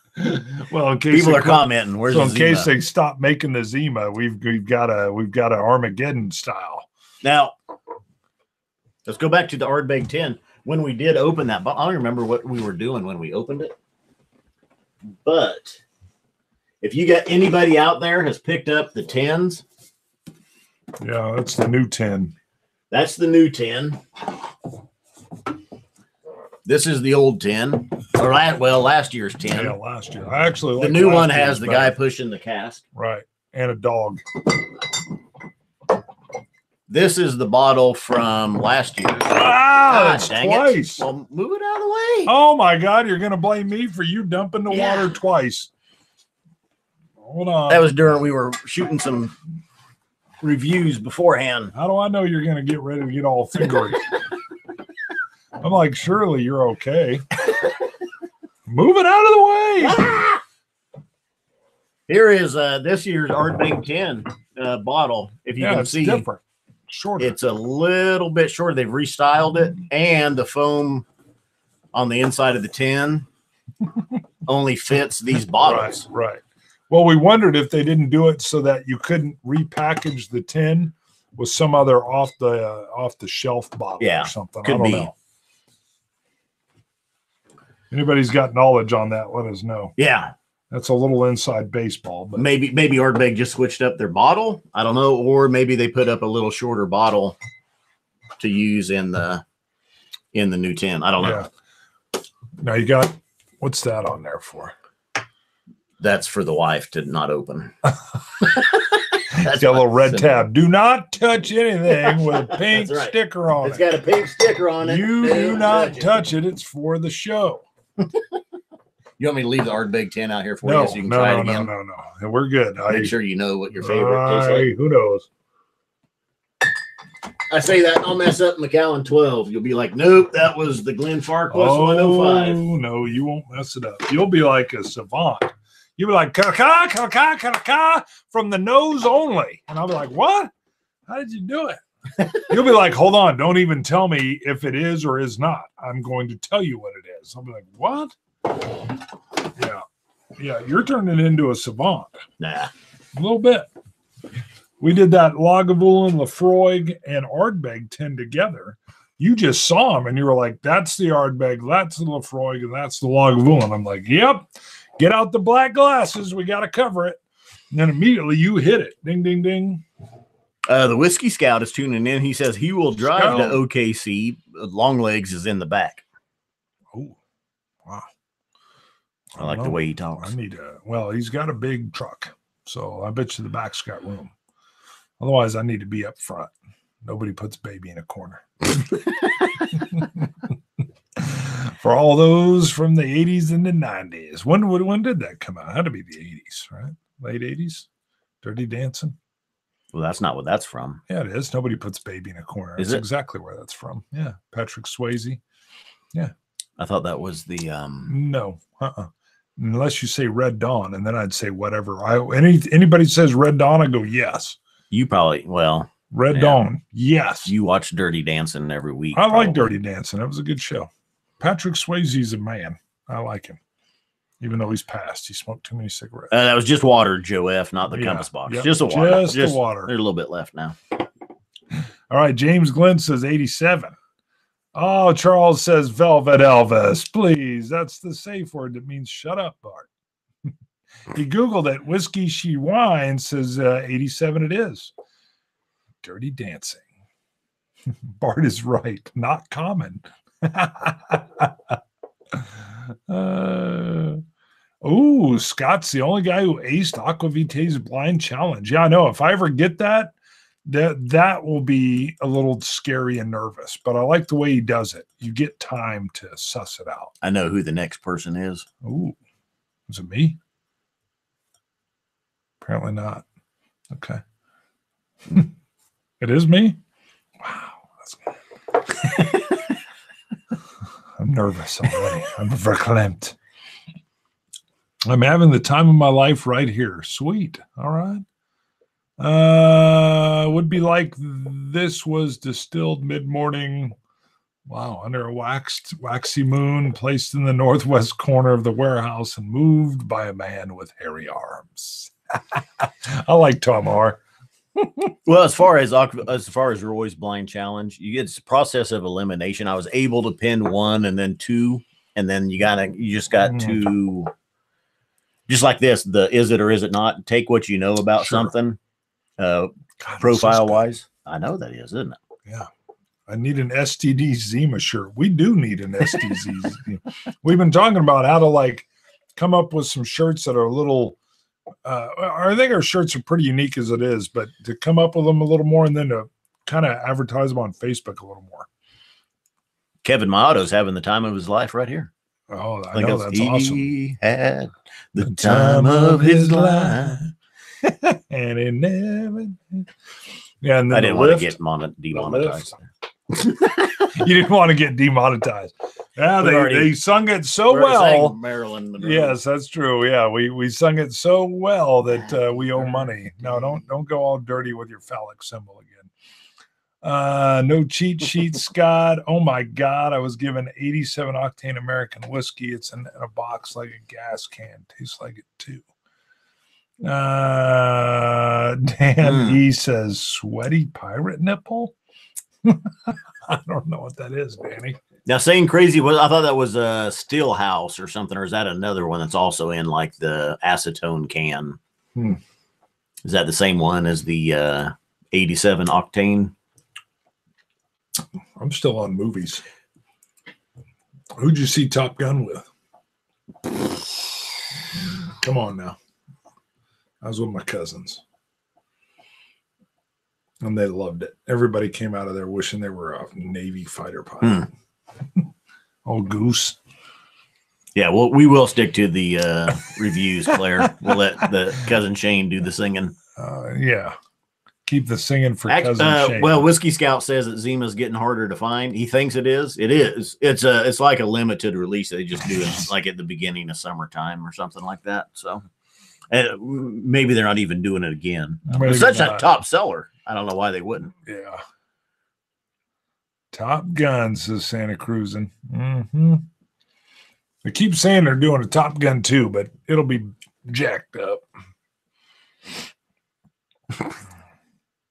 Well, in case people are commenting, where's so the in case they stop making the Zima, we've got an Armageddon style. Now, let's go back to the Ardbeg 10. When we did open that bottle, I don't remember what we were doing when we opened it, but if you got anybody out there has picked up the 10s, yeah, that's the new 10. That's the new 10. This is the old 10. Or last year's 10. Yeah, last year. I actually the new one has the guy pushing the cask. Right. And a dog. This is the bottle from last year. Ah, it's twice. Well, move it out of the way. Oh my God, you're gonna blame me for you dumping the water twice. Hold on. That was during we were shooting some reviews beforehand. How do I know you're gonna get ready to get all fingery? I'm like, surely you're okay. Move it out of the way. Ah! Here is this year's Ardbeg 10 bottle. If you can see, different. Shorter. It's a little bit shorter. They've restyled it, and the foam on the inside of the 10 only fits these bottles. Right. Well, we wondered if they didn't do it so that you couldn't repackage the 10 with some other off the shelf bottle or something. Could I don't know. Anybody's got knowledge on that, let us know. Yeah. That's a little inside baseball. But maybe Ardbeg just switched up their bottle. I don't know. Or maybe they put up a little shorter bottle to use in the new 10. I don't know. Yeah. Now you got, what's that on there for? That's for the wife to not open. That's got a little red tab. Do not touch anything with a pink sticker on it. It's got a pink sticker on it. You do not touch it. It's for the show. You want me to leave the Ardbeg 10 out here for you so you can try it again? No. We're good. Make sure you know what your favorite tastes like. Who knows? I say that, I'll mess up Macallan 12. You'll be like, nope, that was the Glenfarclas 105. Oh, no, you won't mess it up. You'll be like a savant. You'll be like, ka-ka, from the nose only. And I'll be like, what? How did you do it? You'll be like, hold on, don't even tell me if it is or is not. I'm going to tell you what it is. I'll be like, what? Yeah, you're turning into a savant. Nah. A little bit. We did that Lagavulin, Laphroaig, and Ardbeg 10 together. You just saw them, and you were like, that's the Ardbeg, that's the Laphroaig, and that's the Lagavulin. I'm like, yep. Get out the black glasses. We got to cover it. And then immediately you hit it. Ding, ding, ding. The Whiskey Scout is tuning in. He says he will drive to OKC. Long Legs is in the back. Oh, wow. I like the way he talks. Well, he's got a big truck. So I bet you the back's got room. Otherwise, I need to be up front. Nobody puts baby in a corner. For all those from the 80s and the 90s. When did that come out? It had to be the 80s, right? Late 80s? Dirty Dancing? Well, that's not what that's from. Yeah, it is. Nobody puts baby in a corner. Is That's it? exactly where that's from. Yeah. Patrick Swayze. Yeah. I thought that was the No. Unless you say Red Dawn, and then I'd say whatever. Anybody says Red Dawn, I go yes. You probably Red Dawn, yes. You watch Dirty Dancing every week. I like Dirty Dancing. That was a good show. Patrick Swayze's a man. I like him. Even though he's passed. He smoked too many cigarettes. That was just water, Joe F., not the compass box. Yep. Just the water. Just the water. There's a little bit left now. All right. James Glenn says 87. Oh, Charles says Velvet Elvis. Please. That's the safe word that means shut up, Bart. He Googled it. Whiskey She Wines says 87 it is. Dirty Dancing. Bart is right. Not common. Scott's the only guy who aced Aquavite's blind challenge. Yeah, I know. If I ever get that will be a little scary and nervous, but I like the way he does it. You get time to suss it out. I know who the next person is. Ooh, is it me? Apparently not. Okay. It is me? Wow, that's good. I'm nervous already. I'm verklempt. I'm having the time of my life right here. Sweet. All right. Would be like this was distilled mid-morning. Wow, under a waxy moon, placed in the northwest corner of the warehouse and moved by a man with hairy arms. I like Tom R. Well, as far as Roy's blind challenge, you get the process of elimination. I was able to pin one and then two, and then you just got to, just like this, the is it or is it not? Take what you know about something, profile wise. I know that is, isn't it? Yeah. I need an STD Zima shirt. We do need an STD. We've been talking about how to come up with some shirts that are a little. I think our shirts are pretty unique as it is, but to come up with them a little more and then to kind of advertise them on Facebook a little more. Kevin Maotto's having the time of his life right here. Oh, I know, that's awesome. He had the time of his life. And it never. Yeah, and then I didn't want to get demonetized. You didn't want to get demonetized. Yeah, they sung it so well. Maryland Monroe. Yes, that's true. Yeah, we sung it so well that we owe money. No, don't go all dirty with your phallic symbol again. No cheat sheet, Scott. Oh my God, I was given 87 octane American whiskey. It's in a box like a gas can. Tastes like it too. Dan E says sweaty pirate nipple. I don't know what that is, Danny. Now, saying crazy, I thought that was a Stillhouse or something, or is that another one that's also in like the acetone can? Is that the same one as the 87 octane? I'm still on movies. Who'd you see Top Gun with? Come on now. I was with my cousins. And they loved it. Everybody came out of there wishing they were a Navy fighter pilot. Oh, goose. Yeah, well, we will stick to the reviews, Claire. We'll let the cousin Shane do the singing. Yeah. Keep the singing for cousin Shane. Well, Whiskey Scout says that Zima's getting harder to find. He thinks it is. It is. It's like a limited release that they just do it like at the beginning of summertime or something like that. So maybe they're not even doing it again. It's such a top seller. I don't know why they wouldn't. Yeah. Top Gun, says Santa Cruzin. They keep saying they're doing a Top Gun 2, but it'll be jacked up.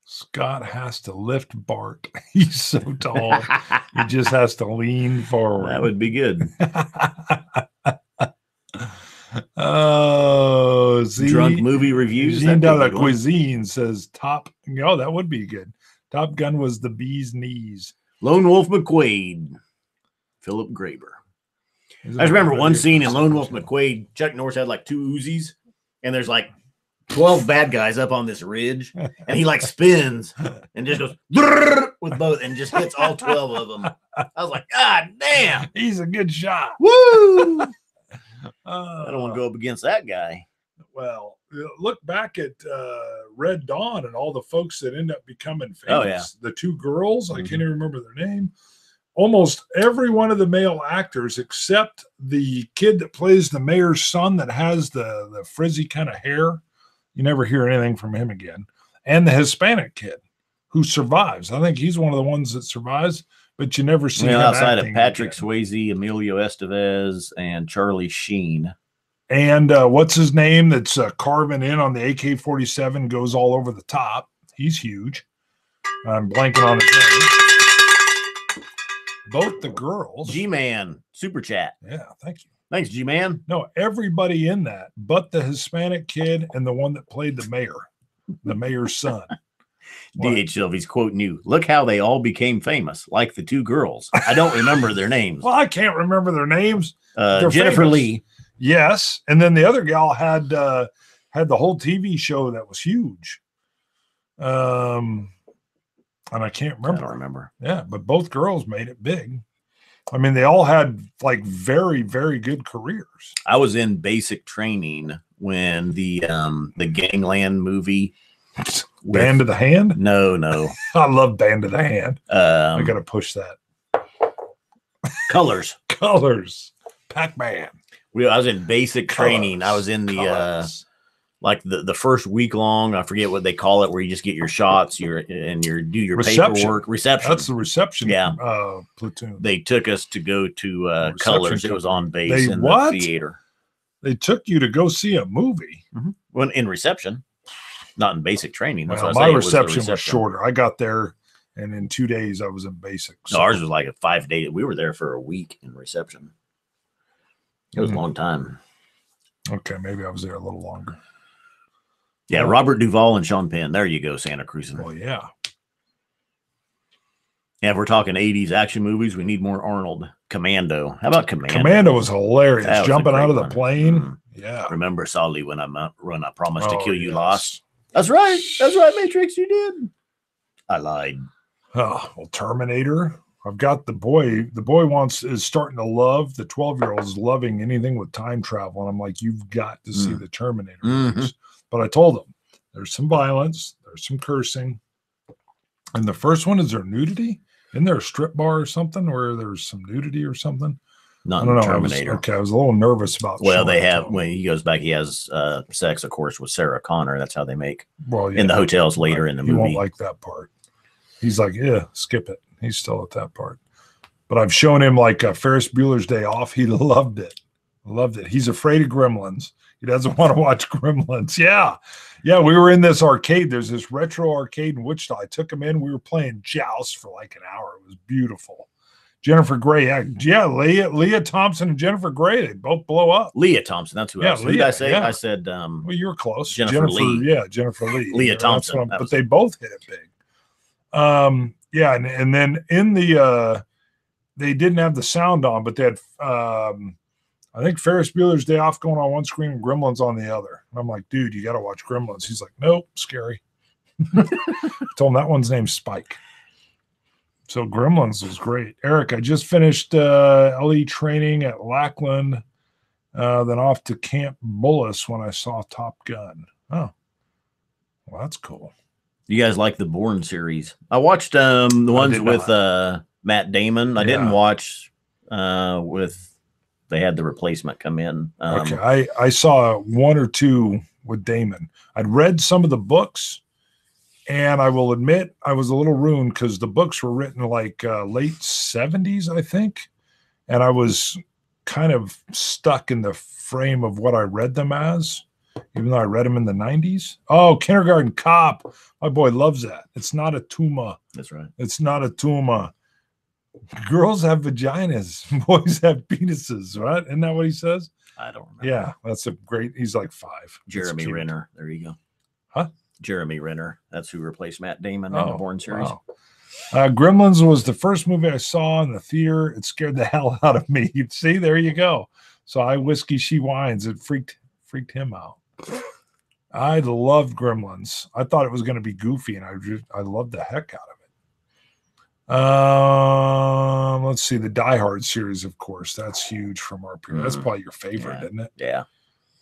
Scott has to lift Bart. He's so tall. He just has to lean forward. That would be good. Oh, drunk movie reviews. Jean de la Cuisine says that would be good. Top Gun was the bee's knees. Lone Wolf McQuaid, Philip Graber. I just remember one scene in Lone Wolf McQuaid. Chuck Norris had like 2 Uzis, and there's like 12 bad guys up on this ridge, and he like spins and just goes with both and just hits all 12 of them. I was like, God damn. He's a good shot. Woo! I don't want to go up against that guy. Well, look back at Red Dawn and all the folks that end up becoming famous. Oh, yeah. The two girls, I can't even remember their name. Almost every one of the male actors, except the kid that plays the mayor's son that has the frizzy kind of hair. You never hear anything from him again. And the Hispanic kid who survives. I think he's one of the ones that survives, but you never see him outside of acting Patrick again. Swayze, Emilio Estevez, and Charlie Sheen. And what's his name that's carving in on the AK-47, goes all over the top. He's huge. I'm blanking on his name. Both the girls. G-Man, super chat. Yeah, thank you. Thanks, G-Man. No, everybody in that, but the Hispanic kid and the one that played the mayor's son. D.H. Sylvie's quoting you. Look how they all became famous, like the two girls. I don't remember their names. Well, I can't remember their names. Jennifer famous. Lee. Yes, and then the other gal had the whole TV show that was huge. And I can't remember. I don't remember. Yeah, but both girls made it big. I mean, they all had like very, very good careers. I was in basic training when the Gangland movie. Band of the Hand? No. I love Band of the Hand. I got to push that. Colors. Pac-Man. I was in basic training. I was in the like the first week long. I forget what they call it, where you just get your shots, do your paperwork. Reception. That's the reception. Yeah. Platoon. They took us to go to Colors. It was on base in the theater. They took you to go see a movie. Mm-hmm. Well, in reception, not in basic training. That's my reception was shorter. I got there, and in 2 days I was in basic. So. No, ours was like a 5 day. We were there for a week in reception. It was a long time. Okay, maybe I was there a little longer. Yeah, Robert Duvall and Sean Penn. There you go, Santa Cruz. Well, yeah. Yeah, if we're talking 80s action movies, we need more Arnold. Commando. How about Commando? Commando was hilarious. Was jumping out of the plane. Mm-hmm. Yeah. Remember, Solly, when I promised to kill you, yes. lost. That's right. That's right, Matrix. You did. I lied. Oh, well, Terminator. I've got the boy. The boy is starting to love. The 12-year-old is loving anything with time travel. And I'm like, you've got to see the Terminator movies. But I told him there's some violence, there's some cursing. And the first one, is there nudity? Isn't there a strip bar or something where there's some nudity or something? Not in Terminator. I was a little nervous about. Well, they have when he goes back, he has sex, of course, with Sarah Connor. That's how they make. Well, yeah, in the hotels later in the movie. He won't like that part. He's like, yeah, skip it. He's still at that part. But I've shown him like Ferris Bueller's Day Off. He loved it. Loved it. He's afraid of gremlins. He doesn't want to watch Gremlins. Yeah. Yeah. We were in this arcade. There's this retro arcade in Wichita. I took him in. We were playing Joust for like an hour. It was beautiful. Jennifer Grey. Yeah. Leah Thompson and Jennifer Grey. They both blow up. Leah Thompson. That's who I said. Who did I say? Yeah. I said, well, you were close. Jennifer Lee. Yeah. Jennifer Lee. Leah Thompson. But they both hit it big. Yeah. And then in the, they didn't have the sound on, but they had, I think Ferris Bueller's Day Off going on one screen and Gremlins on the other. And I'm like, dude, you got to watch Gremlins. He's like, nope, scary. Told him that one's named Spike. So Gremlins was great. Eric, I just finished LE training at Lackland, then off to Camp Bullis when I saw Top Gun. Oh, well, that's cool. You guys like the Bourne series? I watched the ones with Matt Damon. I didn't watch with. They had the replacement come in. Okay, I saw one or two with Damon. I'd read some of the books, and I will admit I was a little ruined because the books were written like late 70s, I think, and I was kind of stuck in the frame of what I read them as, even though I read them in the 90s. Oh, Kindergarten Cop. My boy loves that. It's not a tumor. That's right. It's not a tumor. Girls have vaginas, boys have penises, right? Isn't that what he says? I don't remember. Yeah, that's a great. He's like 5. Jeremy Renner. There you go. Huh? Jeremy Renner. That's who replaced Matt Damon in the Bourne series. Wow. Gremlins was the first movie I saw in the theater. It scared the hell out of me. See, there you go. So I whiskey, she wines. It freaked him out. I loved Gremlins. I thought it was going to be goofy, and I loved the heck out of it. Let's see, the Die Hard series, of course. That's huge from our period. That's probably your favorite, isn't it? Yeah.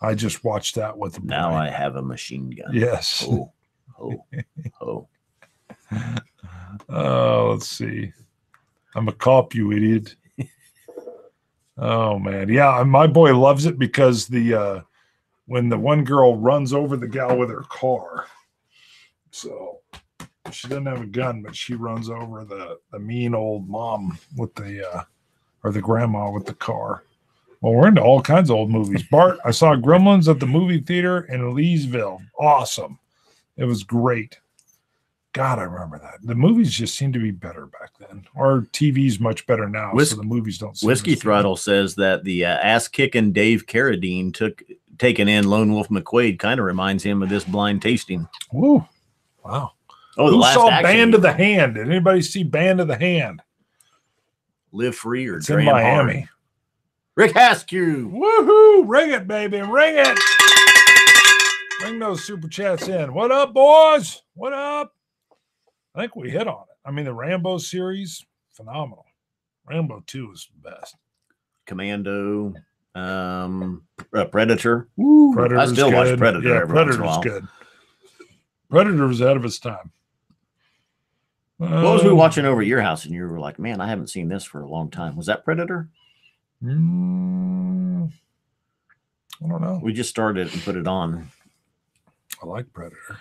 I just watched that with the boy. Now I have a machine gun. Yes. Oh. Let's see. I'm a cop, you idiot. Oh man, yeah. My boy loves it because when the one girl runs over the gal with her car, so she doesn't have a gun, but she runs over the mean old mom with or the grandma with the car. Well, we're into all kinds of old movies. Bart, I saw Gremlins at the movie theater in Leesville. Awesome. It was great. God, I remember that. The movies just seem to be better back then. Our TV's much better now, so the movies don't seem Whiskey Throttle says that the ass-kicking Dave Carradine taking in Lone Wolf McQuaid kind of reminds him of this blind tasting. Woo. Wow. Oh, the last saw Band of the Hand? Did anybody see Band of the Hand? Live Free or it's in Miami. Hard. Rick Haskew. Woohoo! Ring it, baby. Ring it. Bring those super chats in. What up, boys? What up? I think we hit on it. I mean, the Rambo series, phenomenal. Rambo 2 is the best. Commando, Predator. Predator's I still watch Predator. Yeah, every Predator's once in a while. good. Predator was ahead of its time. What was we watching over at your house and you were like, man, I haven't seen this for a long time. Was that Predator? I don't know. We just started and put it on. I like Predator.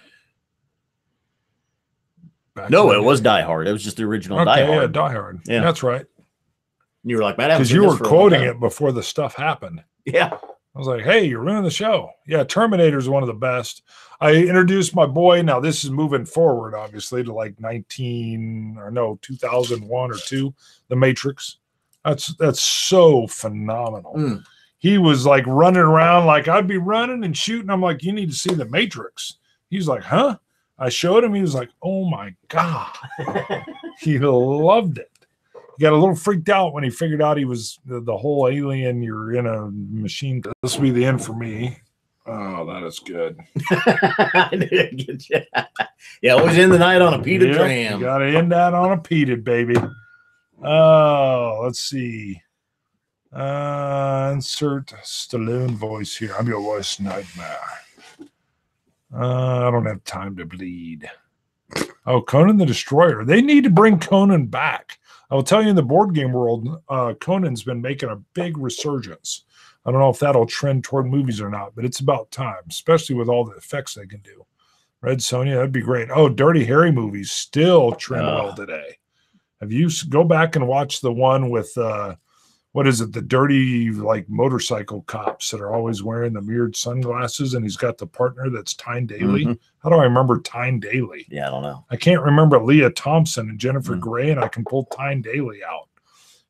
No, it was Die Hard. It was just the original Die Hard. Yeah, Die Hard. Yeah, that's right. You were like, man, because you were quoting it before the stuff happened. Yeah. I was like, hey, you're ruining the show. Yeah, Terminator is one of the best. I introduced my boy. Now, this is moving forward, obviously, to like 2001 or 2, The Matrix. That's so phenomenal. He was like running around like I'd be running and shooting. I'm like, you need to see The Matrix. He's like, huh? I showed him. He was like, oh, my God. He loved it. He got a little freaked out when he figured out he was the whole alien. You're in a machine. This will be the end for me. Oh, that is good. I didn't get you. Yeah, always end the night on a peated dram. You got to end that on a peated, baby. Oh, let's see. Insert Stallone voice here. I'm your worst nightmare. I don't have time to bleed. Oh, Conan the Destroyer. They need to bring Conan back. I will tell you, in the board game world, Conan's been making a big resurgence. I don't know if that'll trend toward movies or not, but it's about time, especially with all the effects they can do. Red Sonja, that'd be great. Oh, Dirty Harry movies still trend well today. Have you go back and watch the one with what is it? The dirty like motorcycle cops that are always wearing the mirrored sunglasses, and he's got the partner that's Tyne Daly. How do I remember Tyne Daly? Yeah, I don't know. I can't remember Leah Thompson and Jennifer Grey, and I can pull Tyne Daly out.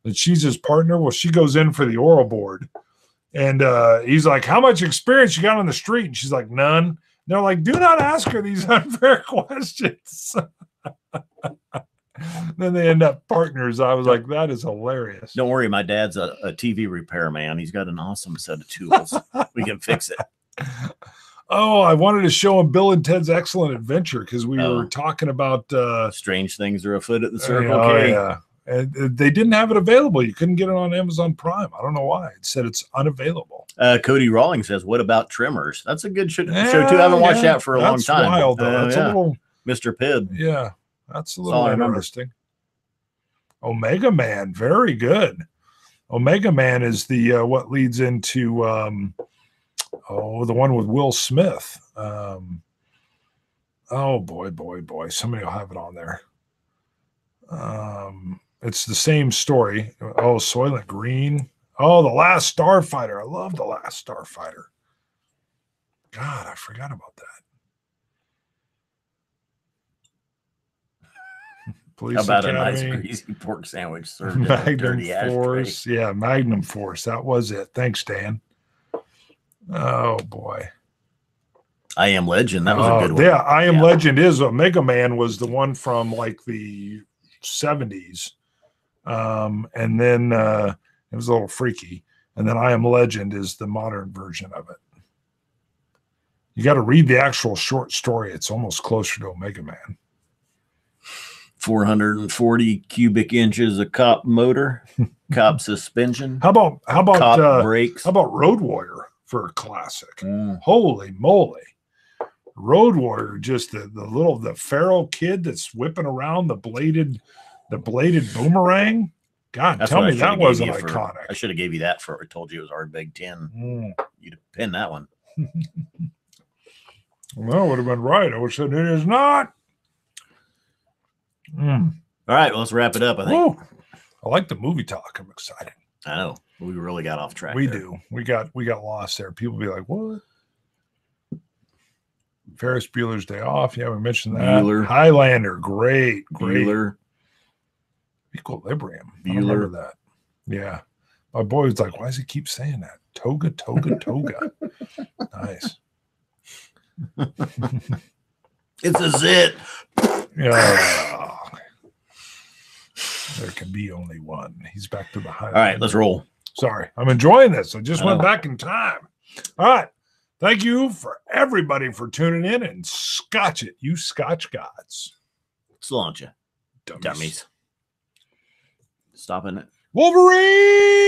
And she's his partner. Well, she goes in for the oral board, and he's like, "How much experience you got on the street?" And she's like, "None." And they're like, "Do not ask her these unfair questions." Then they end up partners. I was like, that is hilarious. Don't worry, my dad's a TV repairman. He's got an awesome set of tools. We can fix it. Oh, I wanted to show him Bill and Ted's Excellent Adventure because we were talking about strange things are afoot at the Circle K. Yeah, and they didn't have it available. You couldn't get it on Amazon Prime. I don't know why. It said it's unavailable. Cody Rawlings says, "What about Trimmers?" That's a good show too. I haven't watched that for a long time. Wild, though. That's a little Mr. Pibb. Yeah. That's a little interesting. Omega Man, very good. Omega Man is the what leads into the one with Will Smith. Oh boy. Somebody will have it on there. It's the same story. Oh, Soylent Green. Oh, The Last Starfighter. I love The Last Starfighter. God, I forgot about that. Police How about Academy. a nice greasy pork sandwich served in a Magnum dirty Force. ashtray? Yeah, Magnum Force. That was it. Thanks, Dan. Oh, boy. I Am Legend. That was a good one. Yeah, I Am Legend is. Omega Man was the one from like the 70s. And then it was a little freaky. And then I Am Legend is the modern version of it. You got to read the actual short story. It's almost closer to Omega Man. 440 cubic inches of cop motor, cop suspension. How about cop brakes? How about Road Warrior for a classic? Holy moly. Road Warrior, just the feral kid that's whipping around the bladed boomerang. God, That's tell me that wasn't iconic. I should have gave you that for I told you it was Ardbeg 10. You'd have pinned that one. Well, would have been right. I would have said it is not. All right, well, let's wrap it up. I think. Woo. I like the movie talk. I'm excited. I know we really got off track. We do. We got lost there. People be like, "What?" Ferris Bueller's Day Off. Yeah, we mentioned that. Bueller. Highlander, great. Bueller. Equilibrium. I remember that. Yeah. My boy was like, why does he keep saying that? Toga, toga, toga. Nice. It's a zit. Yeah. There can be only one. He's back to the Highlander. All right, let's roll. Sorry. I'm enjoying this. I just went back in time. All right. Thank you for everybody for tuning in and Scotch it, you Scotch gods. Let's launch it. Dummies. Stopping it. Wolverine!